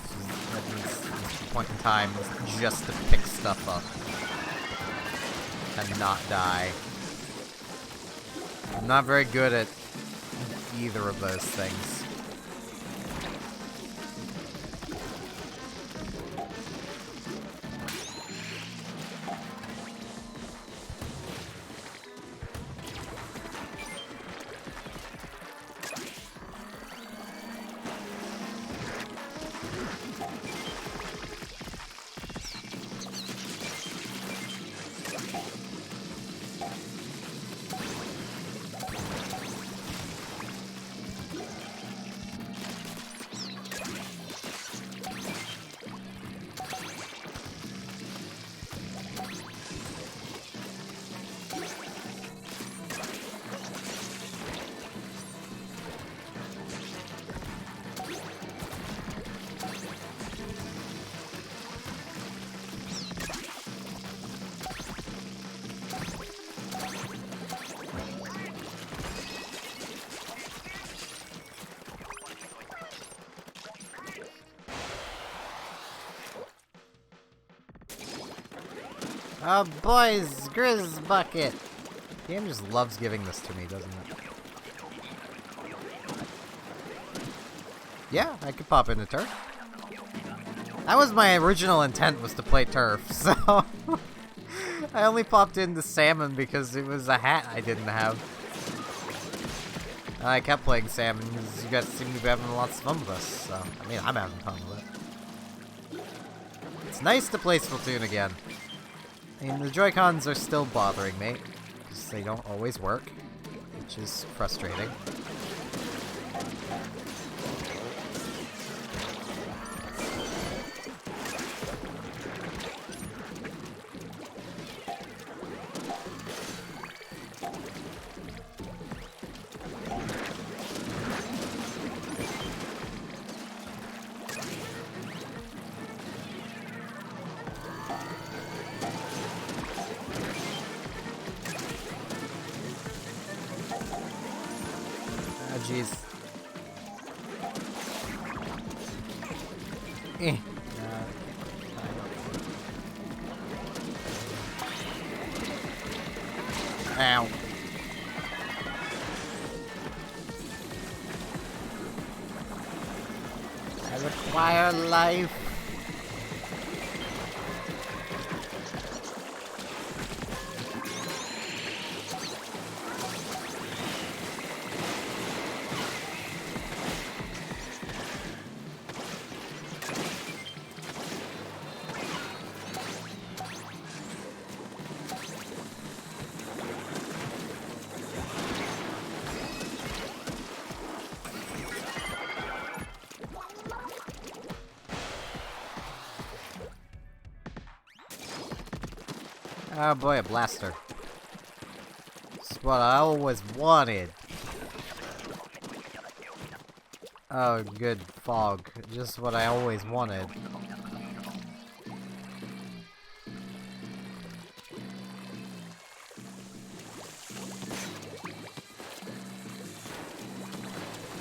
at this point in time, is just to pick stuff up and not die. I'm not very good at either of those things. Oh boys, Grizz Bucket! The game just loves giving this to me, doesn't it? Yeah, I could pop into Turf. That was my original intent, was to play Turf, so... I only popped into Salmon because it was a hat I didn't have. And I kept playing Salmon because you guys seem to be having lots of fun with us, so... I mean, I'm having fun with it. It's nice to play Splatoon again. I mean, the Joy-Cons are still bothering me, because they don't always work, which is frustrating. Jeez. Ow. I require life. Oh boy, a blaster. It's what I always wanted. Oh, good fog. Just what I always wanted.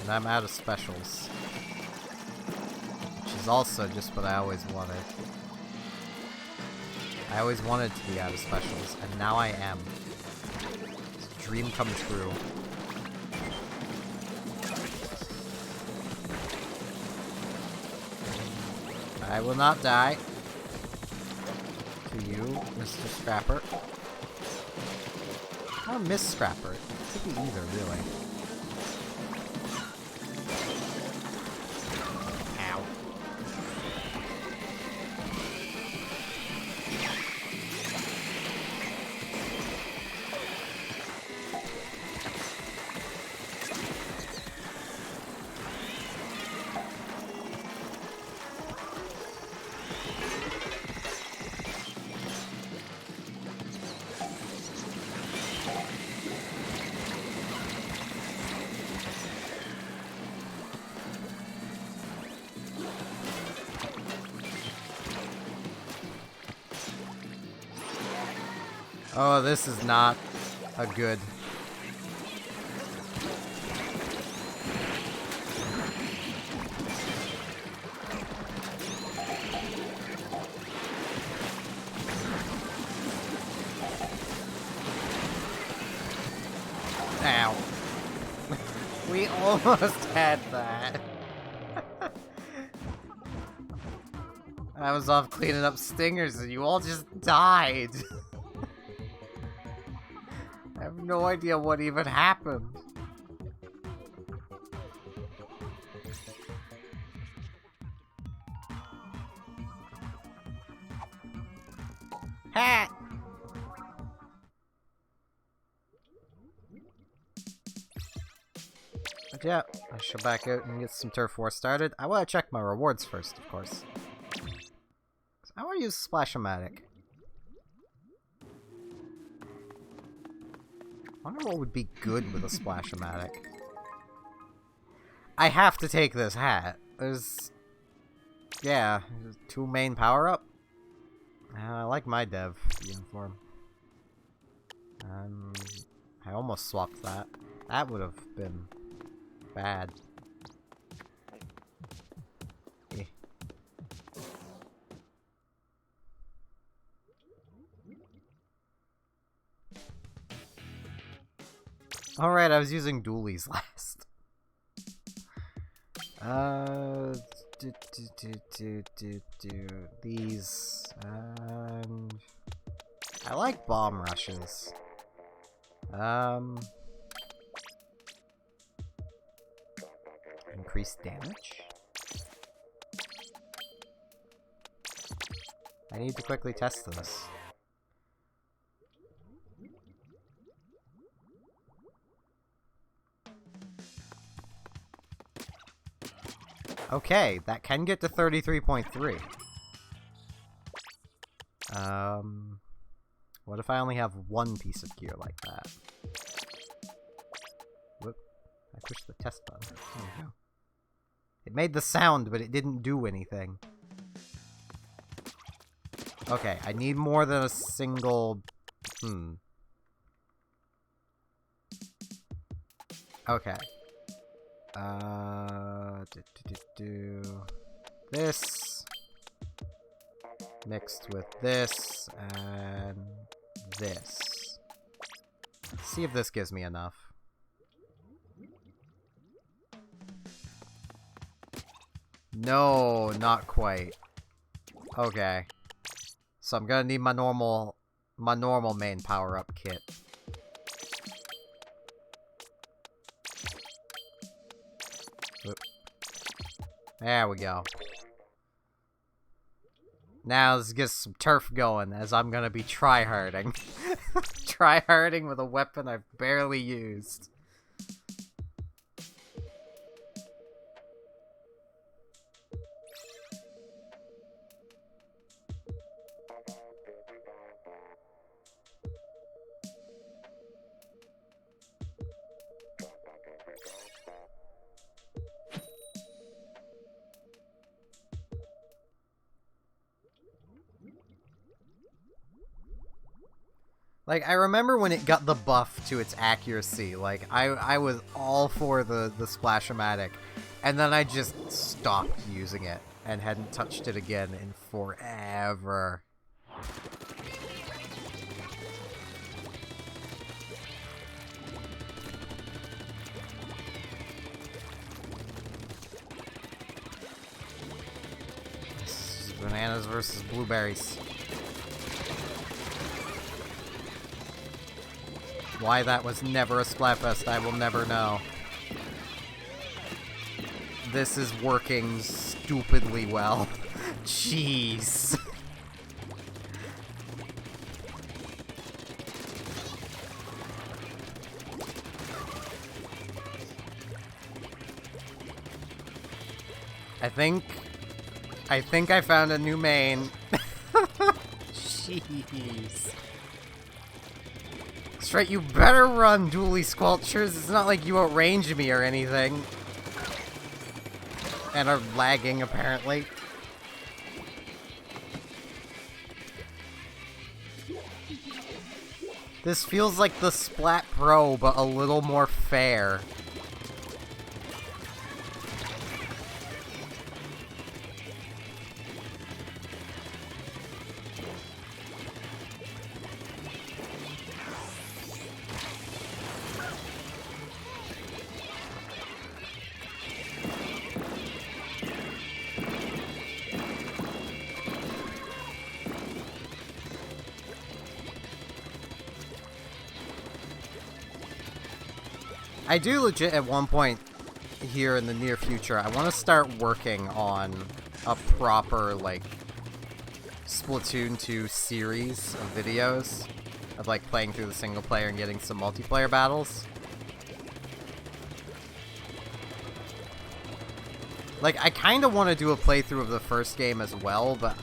And I'm out of specials. Which is also just what I always wanted. I always wanted to be out of specials, and now I am. It's a dream come true. I will not die. To you, Mr. Scrapper. Or Miss Scrapper. It could be either, really. Oh, this is not a good... almost had that. I was off cleaning up stingers and you all just died. I have no idea what even happened. Ha! But yeah, I should back out and get some Turf War started. I want to check my rewards first, of course. I want to use Splash-O-Matic. I wonder what would be good with a Splash-O-Matic. I have to take this hat. There's... yeah, 2 main power-up. I like my dev uniform. I almost swapped that. That would have been bad. Eh. Alright, I was using dualies last. These, I like bomb rushes. Increased damage? I need to quickly test this. Okay, that can get to 33.3. What if I only have 1 piece of gear like that? Whoop. I pushed the test button. There we go. It made the sound, but it didn't do anything. Okay, I need more than a single... Okay. This mixed with this and this. Let's see if this gives me enough. No, not quite. Okay. So I'm gonna need my normal main power-up kit. Oop. There we go. Now let's get some turf going, as I'm gonna be tryharding. Tryharding with a weapon I've barely used. Like, I remember when it got the buff to its accuracy, like, I was all for the Splash-O-Matic, and then I just stopped using it, and hadn't touched it again in forever. This is bananas versus blueberries. Why that was never a Splatfest, I will never know. This is working stupidly well. Jeez. I think I found a new main. Jeez. That's right, you better run, Dually Squelchers. It's not like you outrange me or anything. And are lagging, apparently. This feels like the Splat Pro, but a little more fair. I do legit at one point here in the near future, I want to start working on a proper, like, Splatoon 2 series of videos of, like, playing through the single player and getting some multiplayer battles. Like, I kind of want to do a playthrough of the first game as well, but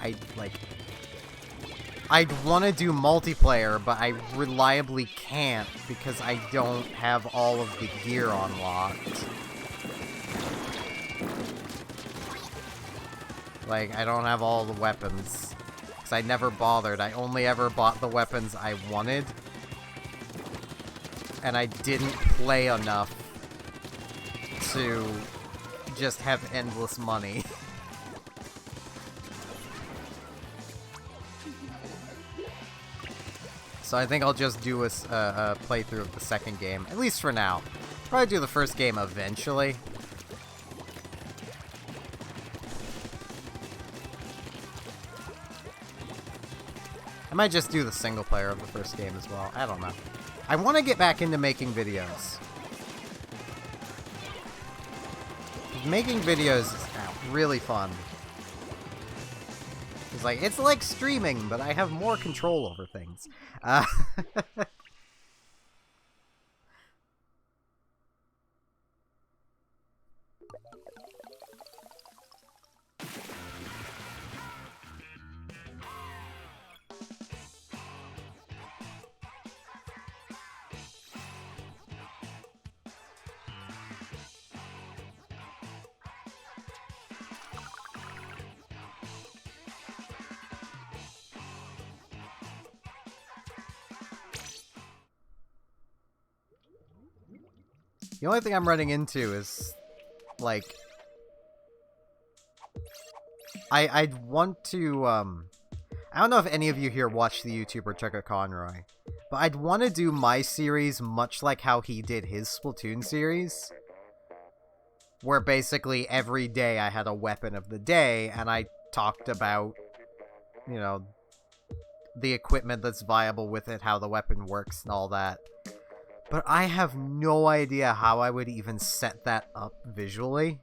I'd want to do multiplayer, but I reliably can't because I don't have all of the gear unlocked. Like, I don't have all the weapons. Because I never bothered. I only ever bought the weapons I wanted. And I didn't play enough to just have endless money. So I think I'll just do a playthrough of the second game, at least for now. Probably do the first game eventually. I might just do the single player of the first game as well. I don't know. I want to get back into making videos. Making videos is really fun. It's like streaming, but I have more control over things. The only thing I'm running into is, like, I'd want to, I don't know if any of you here watch the YouTuber Chugga Conroy, but I'd want to do my series much like how he did his Splatoon series, where basically every day I had a weapon of the day, and I talked about, you know, the equipment that's viable with it, how the weapon works, and all that. But I have no idea how I would even set that up visually.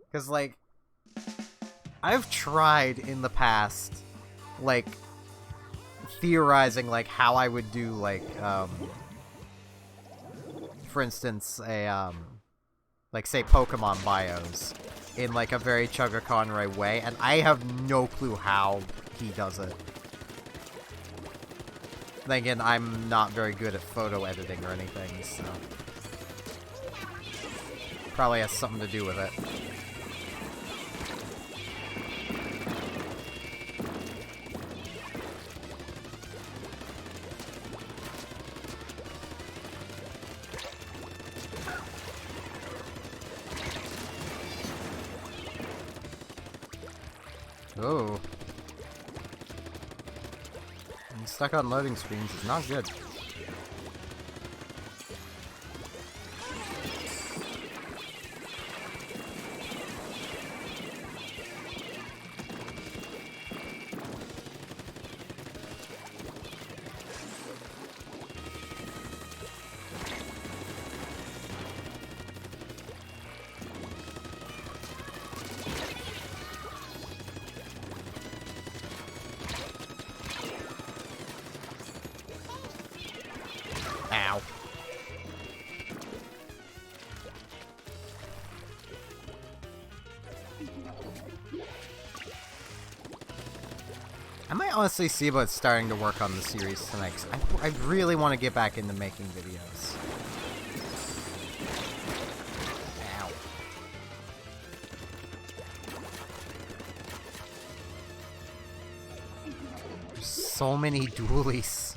Because, like, I've tried in the past, like, theorizing, like, how I would do, like, for instance, like, say, Pokemon bios in, like, a very Chugga Conroy way, and I have no clue how he does it. Then again, I'm not very good at photo editing or anything, so probably has something to do with it. Oh. I'm stuck on loading screens is not good. Ow. I might honestly see about starting to work on the series tonight, 'cause I really want to get back into making videos. Ow. There's so many dualies.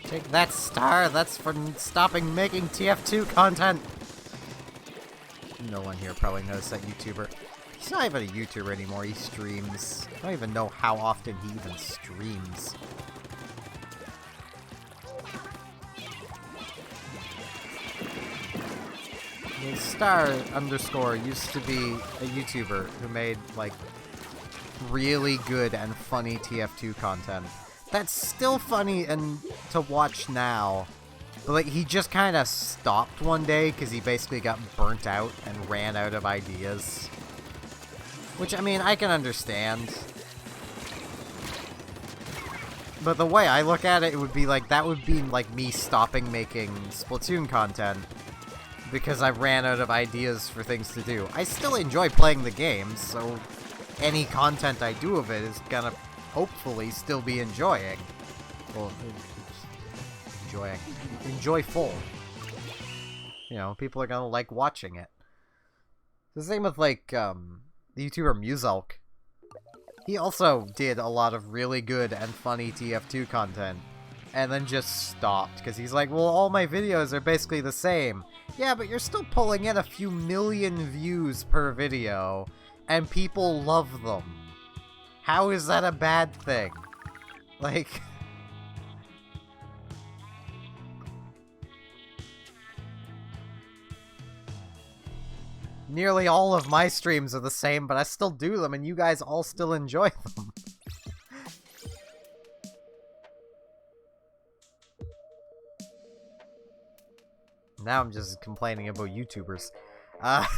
Take that star, that's for stopping making TF2 content! No one here probably knows that YouTuber. He's not even a YouTuber anymore, he streams. I don't even know how often he even streams. Star underscore used to be a YouTuber who made, like, really good and funny TF2 content. That's still funny and to watch now. But, like, he just kind of stopped one day because he basically got burnt out and ran out of ideas. Which, I mean, I can understand. But the way I look at it, it would be like, that would be like me stopping making Splatoon content because I ran out of ideas for things to do. I still enjoy playing the game, so any content I do of it is gonna hopefully still be enjoying. Well, enjoyful. You know, people are gonna like watching it. The same with, like, the YouTuber Muselk. He also did a lot of really good and funny TF2 content, and then just stopped, because he's like, well, all my videos are basically the same. Yeah, but you're still pulling in a few million views per video, and people love them. How is that a bad thing? Like... Nearly all of my streams are the same, but I still do them, and you guys all still enjoy them. Now I'm just complaining about YouTubers. That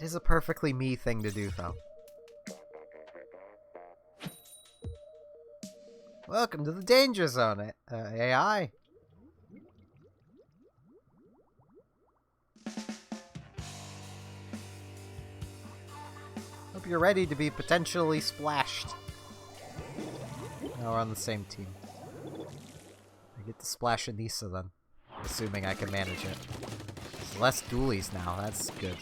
is a perfectly me thing to do, though. Welcome to the danger zone, AI. Hope you're ready to be potentially splashed. Now we're on the same team. I get to splash Anissa then. Assuming I can manage it. There's less dualies now, that's good.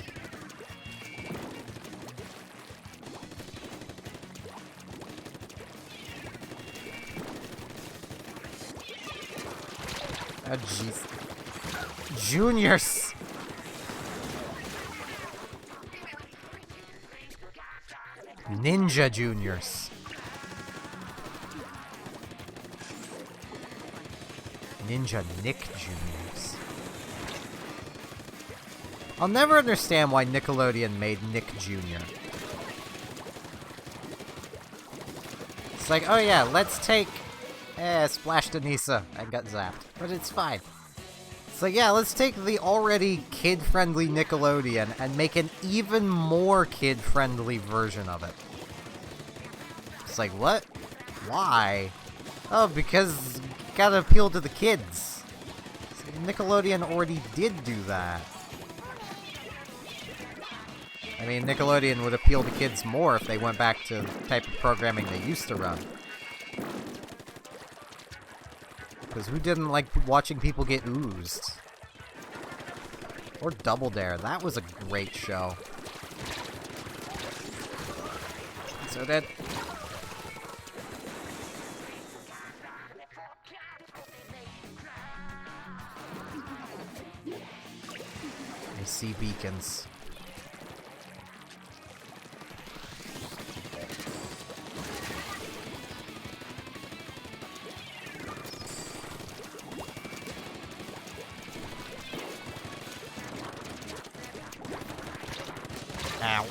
Oh jeez. Juniors! Ninja Juniors. Ninja Nick Juniors. I'll never understand why Nickelodeon made Nick Jr. It's like, oh yeah, let's take... splashed Anissa and got zapped. But it's fine. It's like, yeah, let's take the already kid-friendly Nickelodeon and make an even more kid-friendly version of it. It's like, what? Why? Oh, because gotta appeal to the kids. Nickelodeon already did do that. I mean, Nickelodeon would appeal to kids more if they went back to the type of programming they used to run. Because who didn't like watching people get oozed? Or Double Dare, that was a great show. So dead. I see beacons. Ow.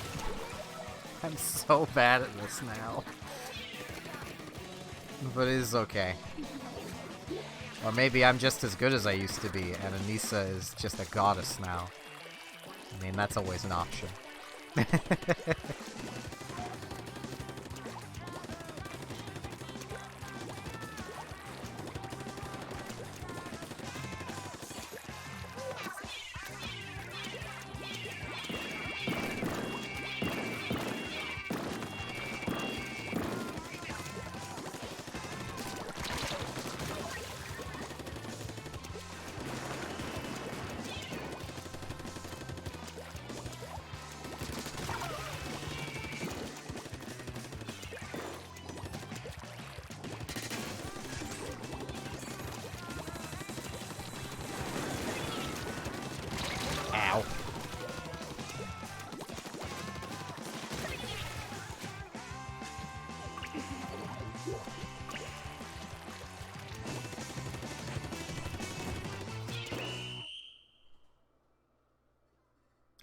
I'm so bad at this now. But it is okay. Or maybe I'm just as good as I used to be, and Anissa is just a goddess now. I mean, that's always an option.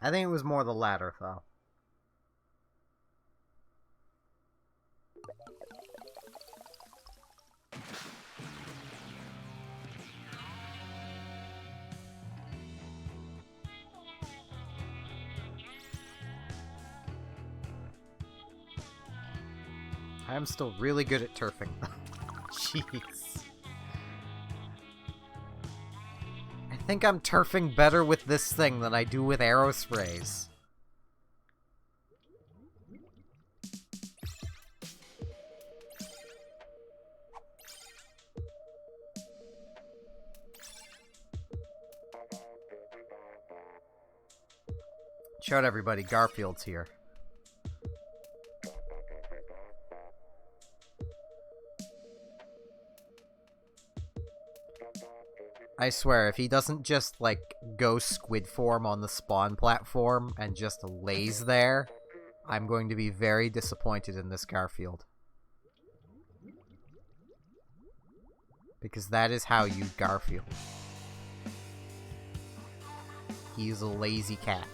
I think it was more the latter, though. I am still really good at turfing. Jeez. I think I'm turfing better with this thing than I do with arrow sprays. Shout out everybody, Garfield's here. I swear, if he doesn't just, like, go squid form on the spawn platform and just lays there, I'm going to be very disappointed in this Garfield. Because that is how you Garfield. He's a lazy cat.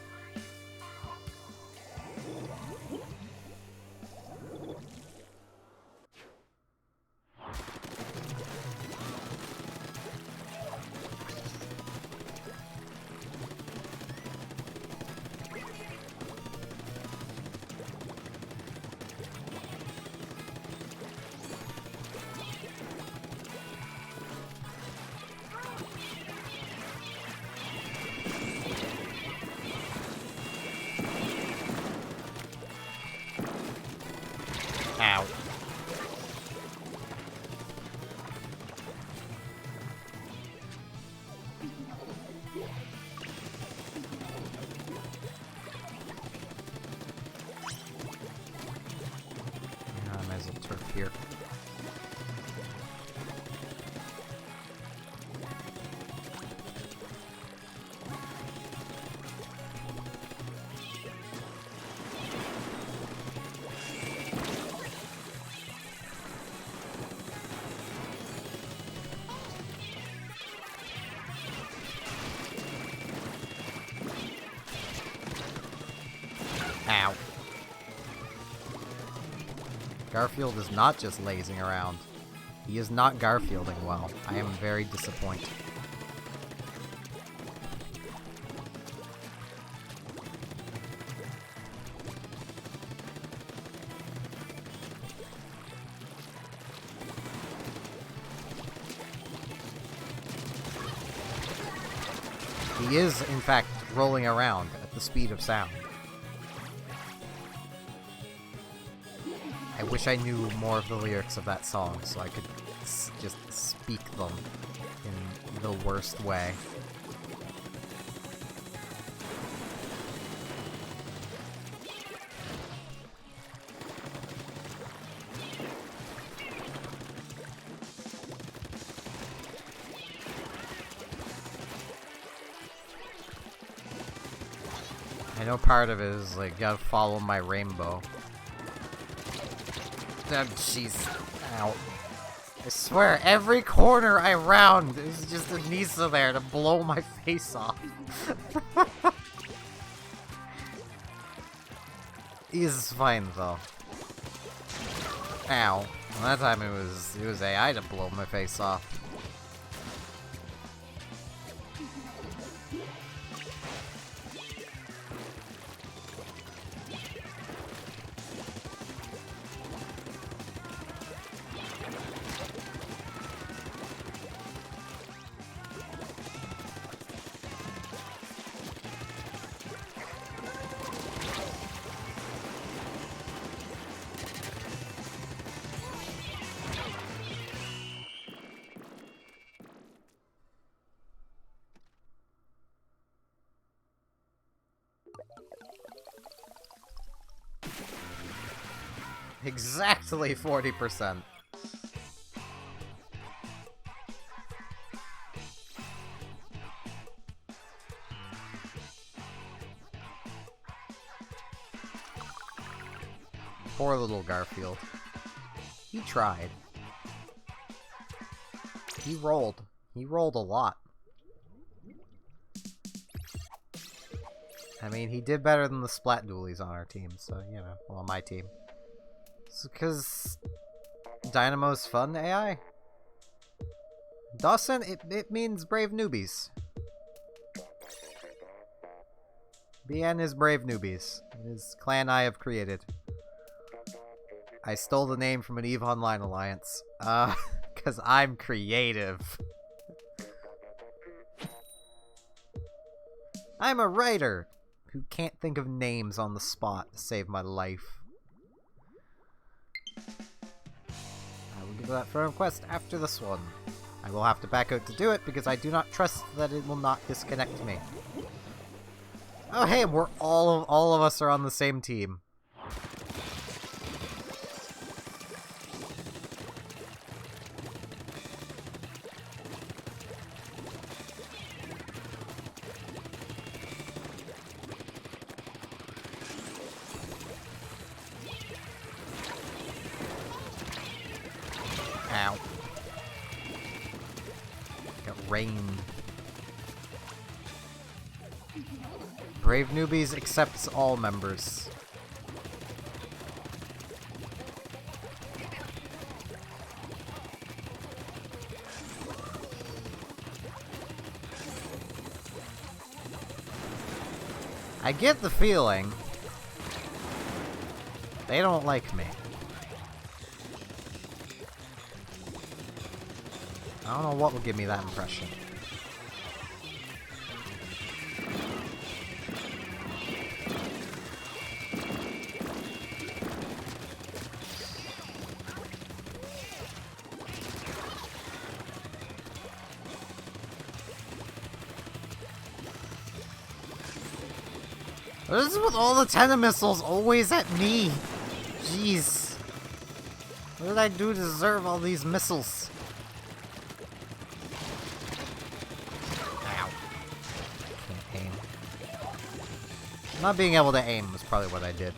Ow. I might as well turf here. Ow. Garfield is not just lazing around. He is not Garfielding well. I am very disappointed. He is, in fact, rolling around at the speed of sound. I wish I knew more of the lyrics of that song so I could just speak them in the worst way. I know part of it is, like, gotta follow my rainbow. Oh, jeez. Ow. I swear, every corner I round, there's just a Nisa there to blow my face off. He's fine, though. Ow. Well, that time it was AI to blow my face off. Exactly 40%. Poor little Garfield. He tried. He rolled. He rolled a lot. I mean, he did better than the Splat Dualies on our team, so, you know, well, on my team. It's because Dynamo's fun AI? Dawson, it means brave newbies. BN is brave newbies. It is clan I have created. I stole the name from an EVE Online alliance. Because I'm creative. I'm a writer who can't think of names on the spot to save my life. I will give that friend request after this one. I will have to back out to do it because I do not trust that it will not disconnect me. Oh hey, we're all of us are on the same team. Ow. Got rain. Brave Newbies accepts all members. I get the feeling they don't like me. I don't know what will give me that impression. What is with all the tennis missiles always at me? Jeez. What did I do to deserve all these missiles? Ow. Can't aim. Not being able to aim was probably what I did.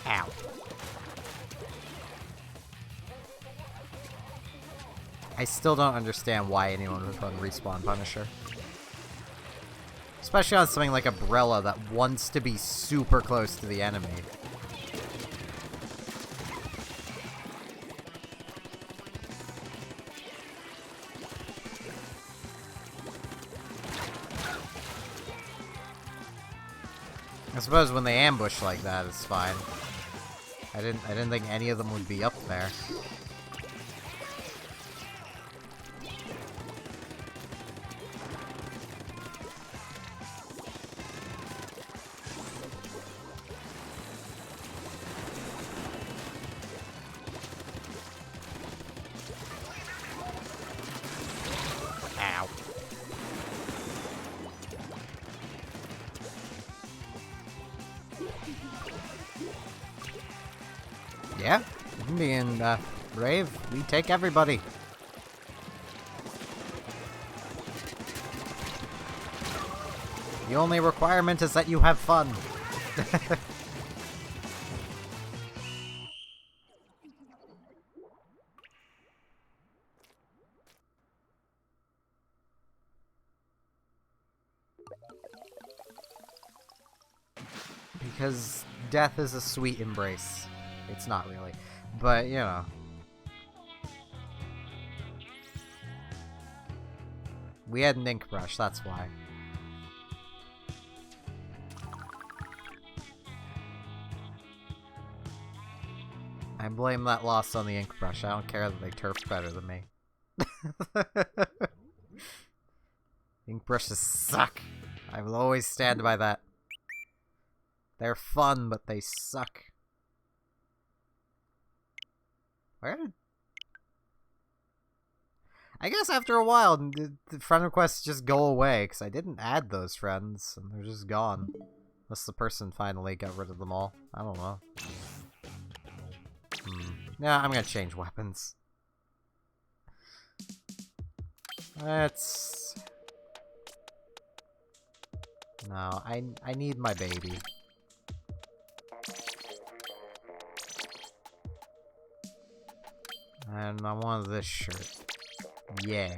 Ow. I still don't understand why anyone would run Respawn Punisher. Especially on something like Umbrella that wants to be super close to the enemy. I suppose when they ambush like that, it's fine. I didn't think any of them would be up there. Ow. Yeah, being brave, we take everybody. The only requirement is that you have fun. Because death is a sweet embrace. It's not really, but you know. We had an ink brush, that's why. I blame that loss on the ink brush. I don't care that they turfed better than me. Ink brushes suck. I will always stand by that. They're fun, but they suck. Where did... I guess after a while, the friend requests just go away, because I didn't add those friends, and they're just gone. Unless the person finally got rid of them all. I don't know. Yeah, I'm gonna change weapons. Let's... No, I need my baby. And I want this shirt. Yeah.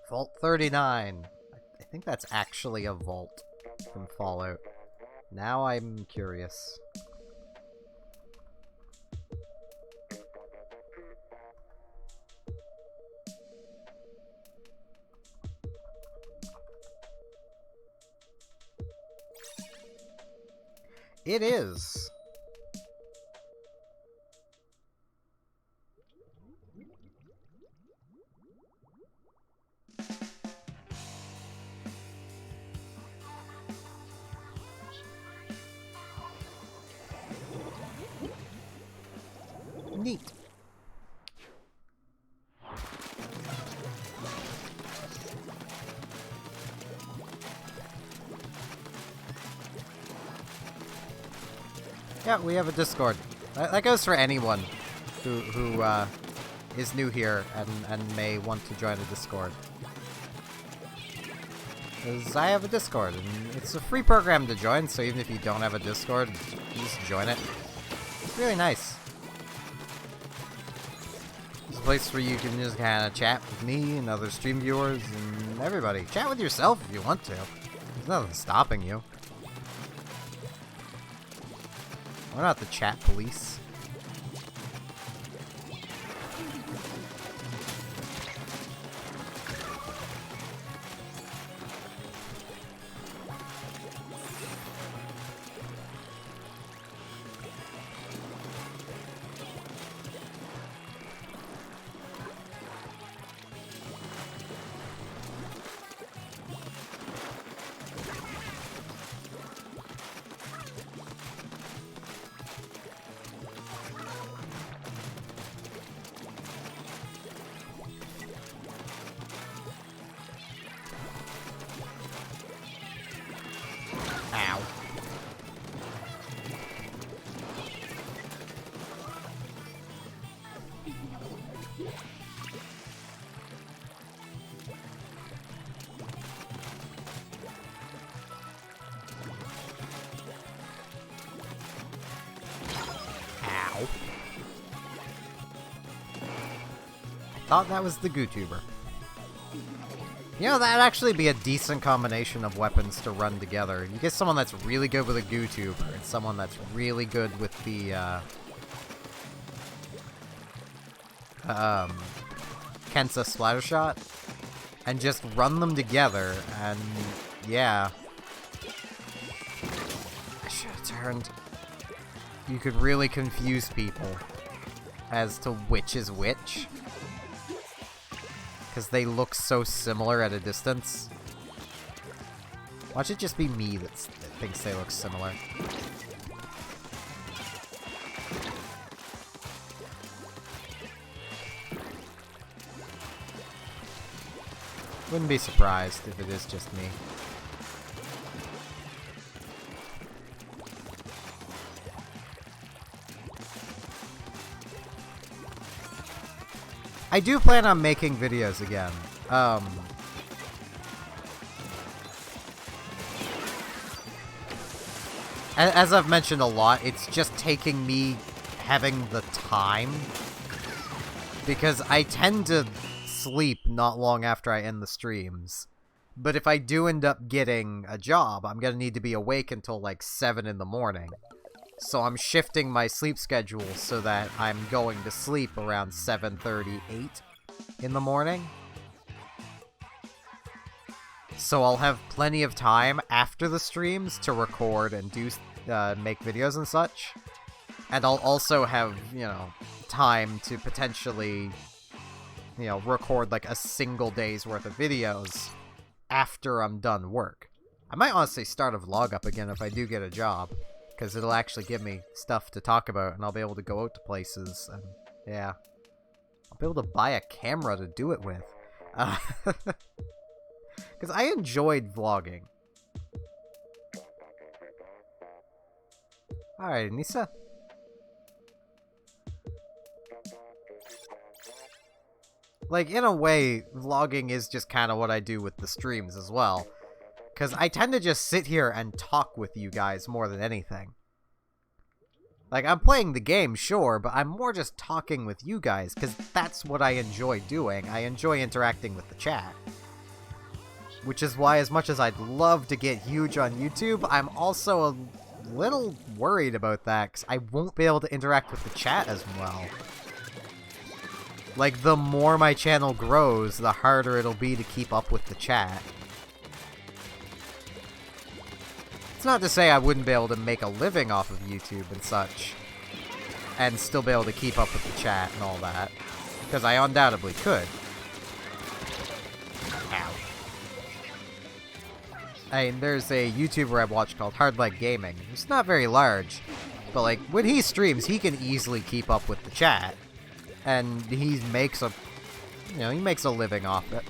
Vault 39. I think that's actually a vault from Fallout. Now I'm curious. It is. Neat. Yeah, we have a Discord. That goes for anyone who is new here and may want to join a Discord. Because I have a Discord, and it's a free program to join, so even if you don't have a Discord, you just join it. It's really nice. It's a place where you can just kind of chat with me and other stream viewers and everybody. Chat with yourself if you want to. There's nothing stopping you. We're not the chat police. Ow. Ow. I thought that was the GooTuber. You know, that'd actually be a decent combination of weapons to run together. You get someone that's really good with a GooTuber, and someone that's really good with the, Kensa Splattershot, and just run them together, and, yeah. I should have turned. You could really confuse people as to which is which. Because they look so similar at a distance. Watch it just be me that thinks they look similar. Wouldn't be surprised if it is just me. I do plan on making videos again. As I've mentioned a lot, it's just taking me having the time. Because I tend to sleep not long after I end the streams. But if I do end up getting a job, I'm gonna need to be awake until like 7 in the morning. So I'm shifting my sleep schedule so that I'm going to sleep around 7:38 in the morning. So I'll have plenty of time after the streams to record and do make videos and such. And I'll also have, you know, time to potentially, you know, record like a single day's worth of videos after I'm done work. I might honestly start a vlog up again if I do get a job. Because it'll actually give me stuff to talk about, and I'll be able to go out to places, and yeah. I'll be able to buy a camera to do it with. Because I enjoyed vlogging. Alright, Nisa. Like, in a way, vlogging is just kind of what I do with the streams as well. Because I tend to just sit here and talk with you guys more than anything. Like, I'm playing the game, sure, but I'm more just talking with you guys, because that's what I enjoy doing. I enjoy interacting with the chat. Which is why, as much as I'd love to get huge on YouTube, I'm also a little worried about that, because I won't be able to interact with the chat as well. Like, the more my channel grows, the harder it'll be to keep up with the chat. It's not to say I wouldn't be able to make a living off of YouTube and such, and still be able to keep up with the chat and all that, because I undoubtedly could. Ow. I mean, there's a YouTuber I've watched called Hardleg Gaming. It's not very large, but like, when he streams, he can easily keep up with the chat. And he makes a, you know, he makes a living off it.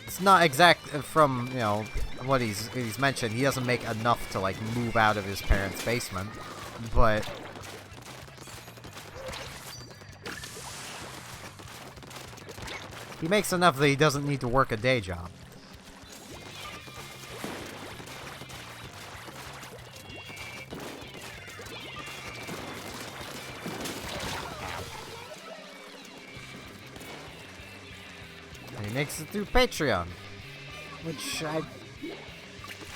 It's not exact from, you know, what he's mentioned. He doesn't make enough to, like, move out of his parents' basement. But he makes enough that he doesn't need to work a day job. Makes it through Patreon, which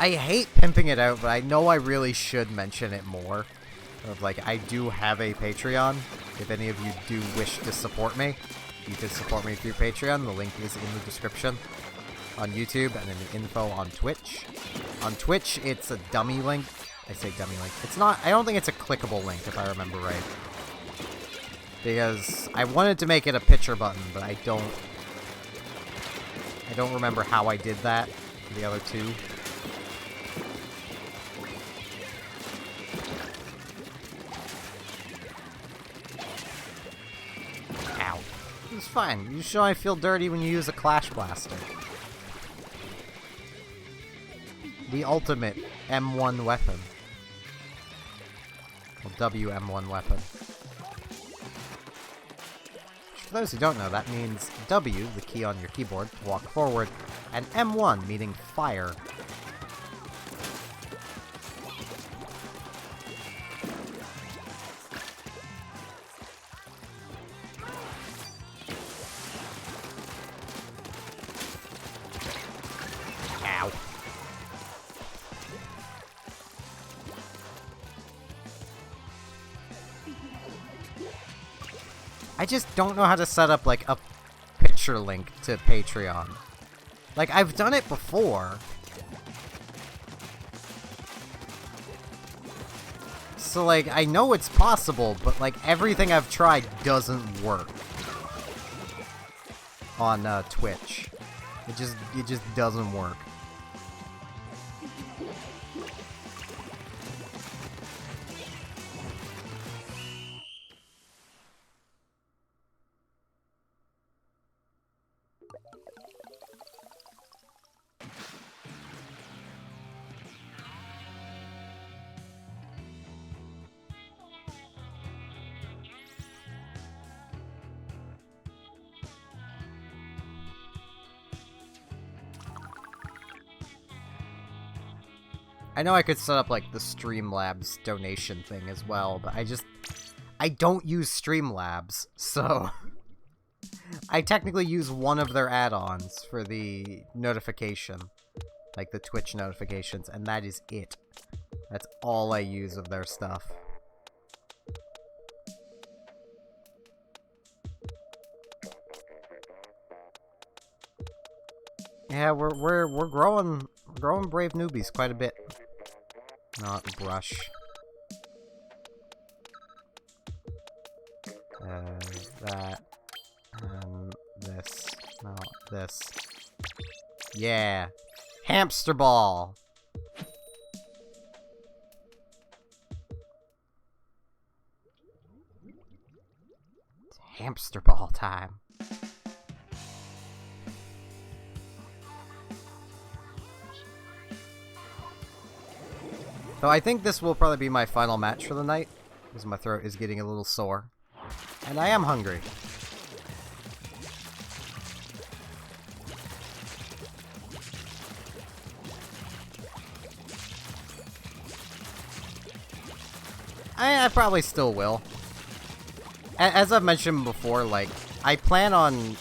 I hate pimping it out, but I know I really should mention it more. Of like, I do have a Patreon. If any of you do wish to support me, you can support me through Patreon. The link is in the description on YouTube and in the info on Twitch. On Twitch, it's a dummy link. I say dummy link. It's not. I don't think it's a clickable link, if I remember right. Because I wanted to make it a picture button, but I don't remember how I did that for the other two. Ow. It's fine. You should only feel dirty when you use a Clash Blaster. The ultimate M1 weapon. Well, WM1 weapon. For those who don't know, that means W, the key on your keyboard, to walk forward, and M1, meaning fire. Ow. I just don't know how to set up, like, a picture link to Patreon. Like, I've done it before. So, like, I know it's possible, but, like, everything I've tried doesn't work on Twitch. It just doesn't work. I know I could set up, like, the Streamlabs donation thing as well, but I don't use Streamlabs, so I technically use one of their add-ons for the notification, like the Twitch notifications, and that is it. That's all I use of their stuff. Yeah, we're growing brave newbies quite a bit. Not brush. That. And this. No, this. Yeah. Hamster ball! It's hamster ball time. Though I think this will probably be my final match for the night, because my throat is getting a little sore. And I am hungry. I probably still will. As I've mentioned before, like, I plan on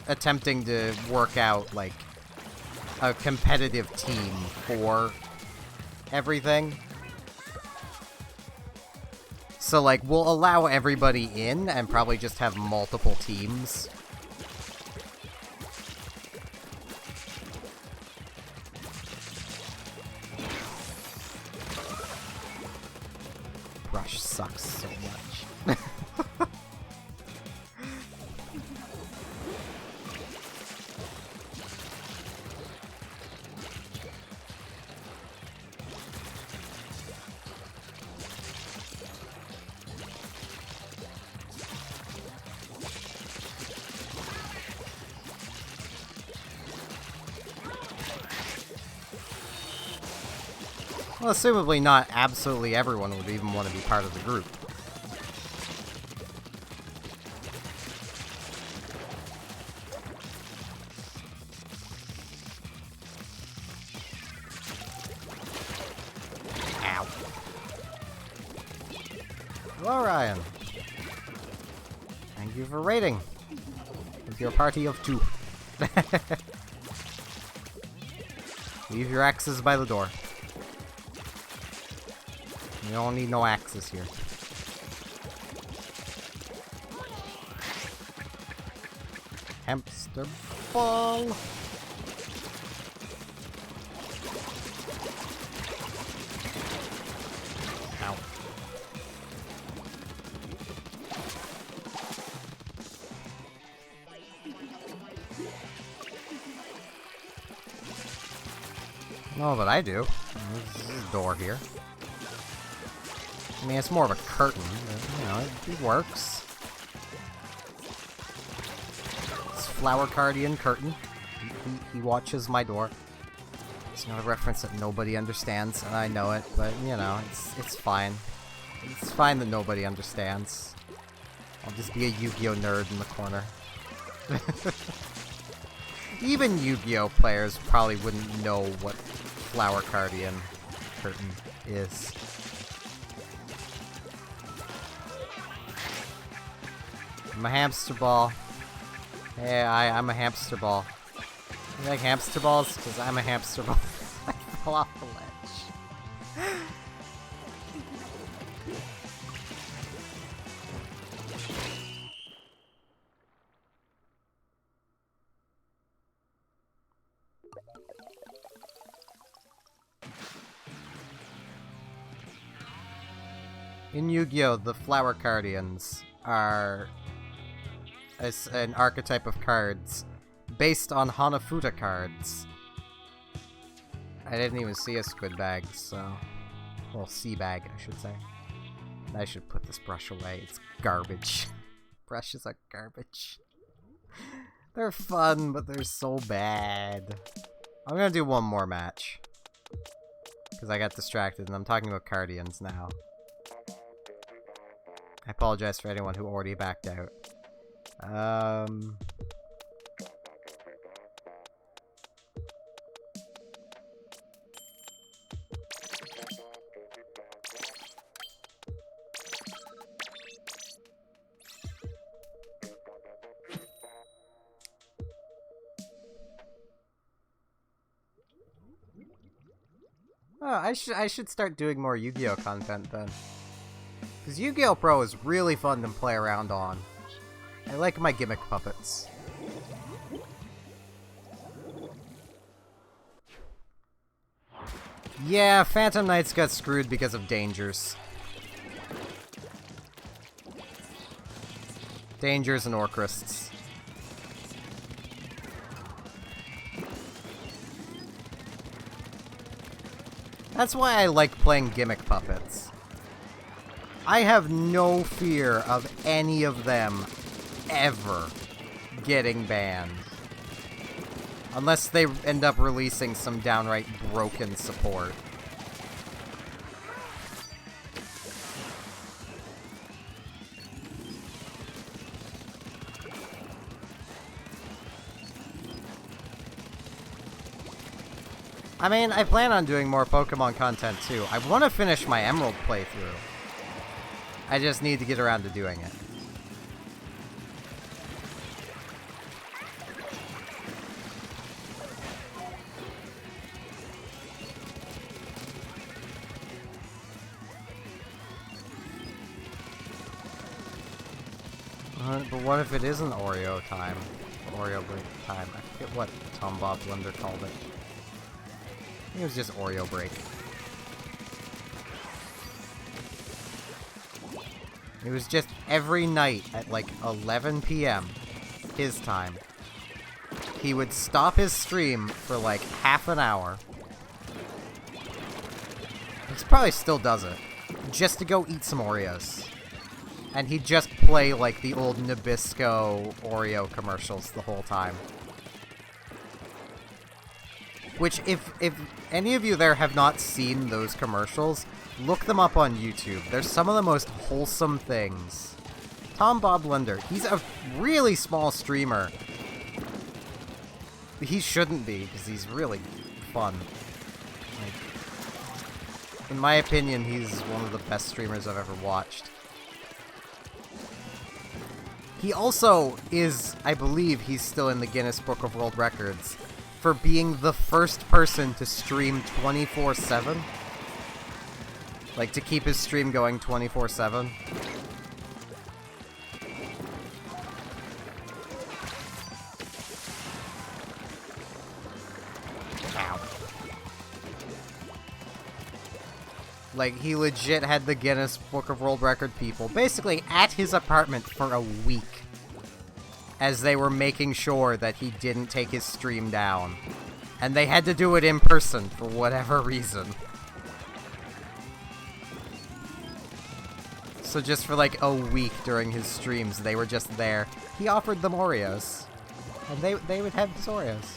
attempting to work out, like, a competitive team for everything. So, like, we'll allow everybody in and probably just have multiple teams. Brush sucks so much. Well, assumably not absolutely everyone would even want to be part of the group. Ow. Hello, Ryan. Thank you for raiding with your party of 2. Leave your axes by the door. We don't need no axes here. Hamster ball. Ow. No, but I do. There's a door here. I mean, it's more of a curtain, but, you know, it works. It's Flower Cardian curtain. He watches my door. It's not a reference that nobody understands, and I know it, but, you know, it's fine. It's fine that nobody understands. I'll just be a Yu-Gi-Oh nerd in the corner. Even Yu-Gi-Oh players probably wouldn't know what Flower Cardian curtain is. I'm a hamster ball. Hey, I'm a hamster ball. You like hamster balls? Because I'm a hamster ball. I fell off the ledge. In Yu-Gi-Oh, the Flower Cardians are an archetype of cards based on Hanafuda cards. I didn't even see a squid bag, so... Well, sea bag, I should say. I should put this brush away. It's garbage. Brushes are garbage. They're fun, but they're so bad. I'm gonna do one more match. Because I got distracted, and I'm talking about Cardians now. I apologize for anyone who already backed out. Oh, I should start doing more Yu-Gi-Oh content then. Because Yu-Gi-Oh! Pro is really fun to play around on. I like my gimmick puppets. Yeah, Phantom Knights got screwed because of dangers. Dangers and Orcrists. That's why I like playing gimmick puppets. I have no fear of any of them ever getting banned. Unless they end up releasing some downright broken support. I mean, I plan on doing more Pokemon content too. I want to finish my Emerald playthrough. I just need to get around to doing it. But what if it isn't Oreo time? Oreo break time. I forget what Tom Bob Blunder called it. I think it was just Oreo break. It was just every night at like 11 p.m. his time. He would stop his stream for like half an hour. He probably still does it. Just to go eat some Oreos. And he'd just play, like, the old Nabisco Oreo commercials the whole time. Which, if any of you there have not seen those commercials, look them up on YouTube. They're some of the most wholesome things. Tom Bob Blunder, he's a really small streamer. He shouldn't be, because he's really fun. Like, in my opinion, he's one of the best streamers I've ever watched. He also is, I believe he's still in the Guinness Book of World Records for being the first person to stream 24/7. Like, to keep his stream going 24/7. Ow. Like, he legit had the Guinness Book of World Record people basically at his apartment for a week as they were making sure that he didn't take his stream down. And they had to do it in person for whatever reason. So just for like a week during his streams, they were just there. He offered them Oreos. And they would have his Oreos.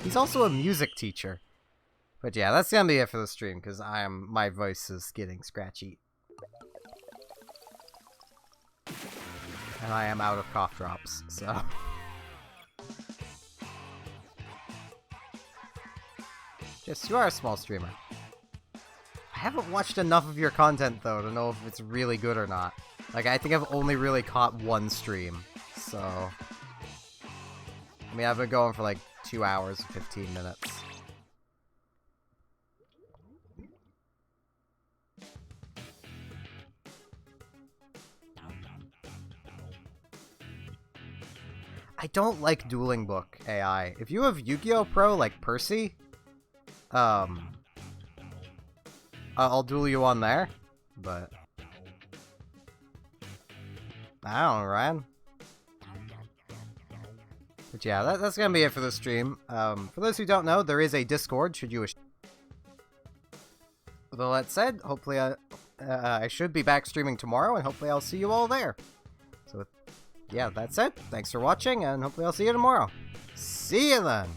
He's also a music teacher. But yeah, that's gonna be it for the stream, because my voice is getting scratchy. And I am out of cough drops, so... Yes, you are a small streamer. I haven't watched enough of your content, though, to know if it's really good or not. Like, I think I've only really caught one stream, so... I mean, I've been going for like 2 hours and 15 minutes. I don't like Dueling Book AI. If you have Yu-Gi-Oh! Pro, like Percy, I'll duel you on there, but... I don't know, Ryan. But yeah, that's gonna be it for the stream. For those who don't know, there is a Discord, should you wish. With all that said, hopefully I should be back streaming tomorrow, and hopefully I'll see you all there. So, yeah, that's it. Thanks for watching, and hopefully I'll see you tomorrow. See you then!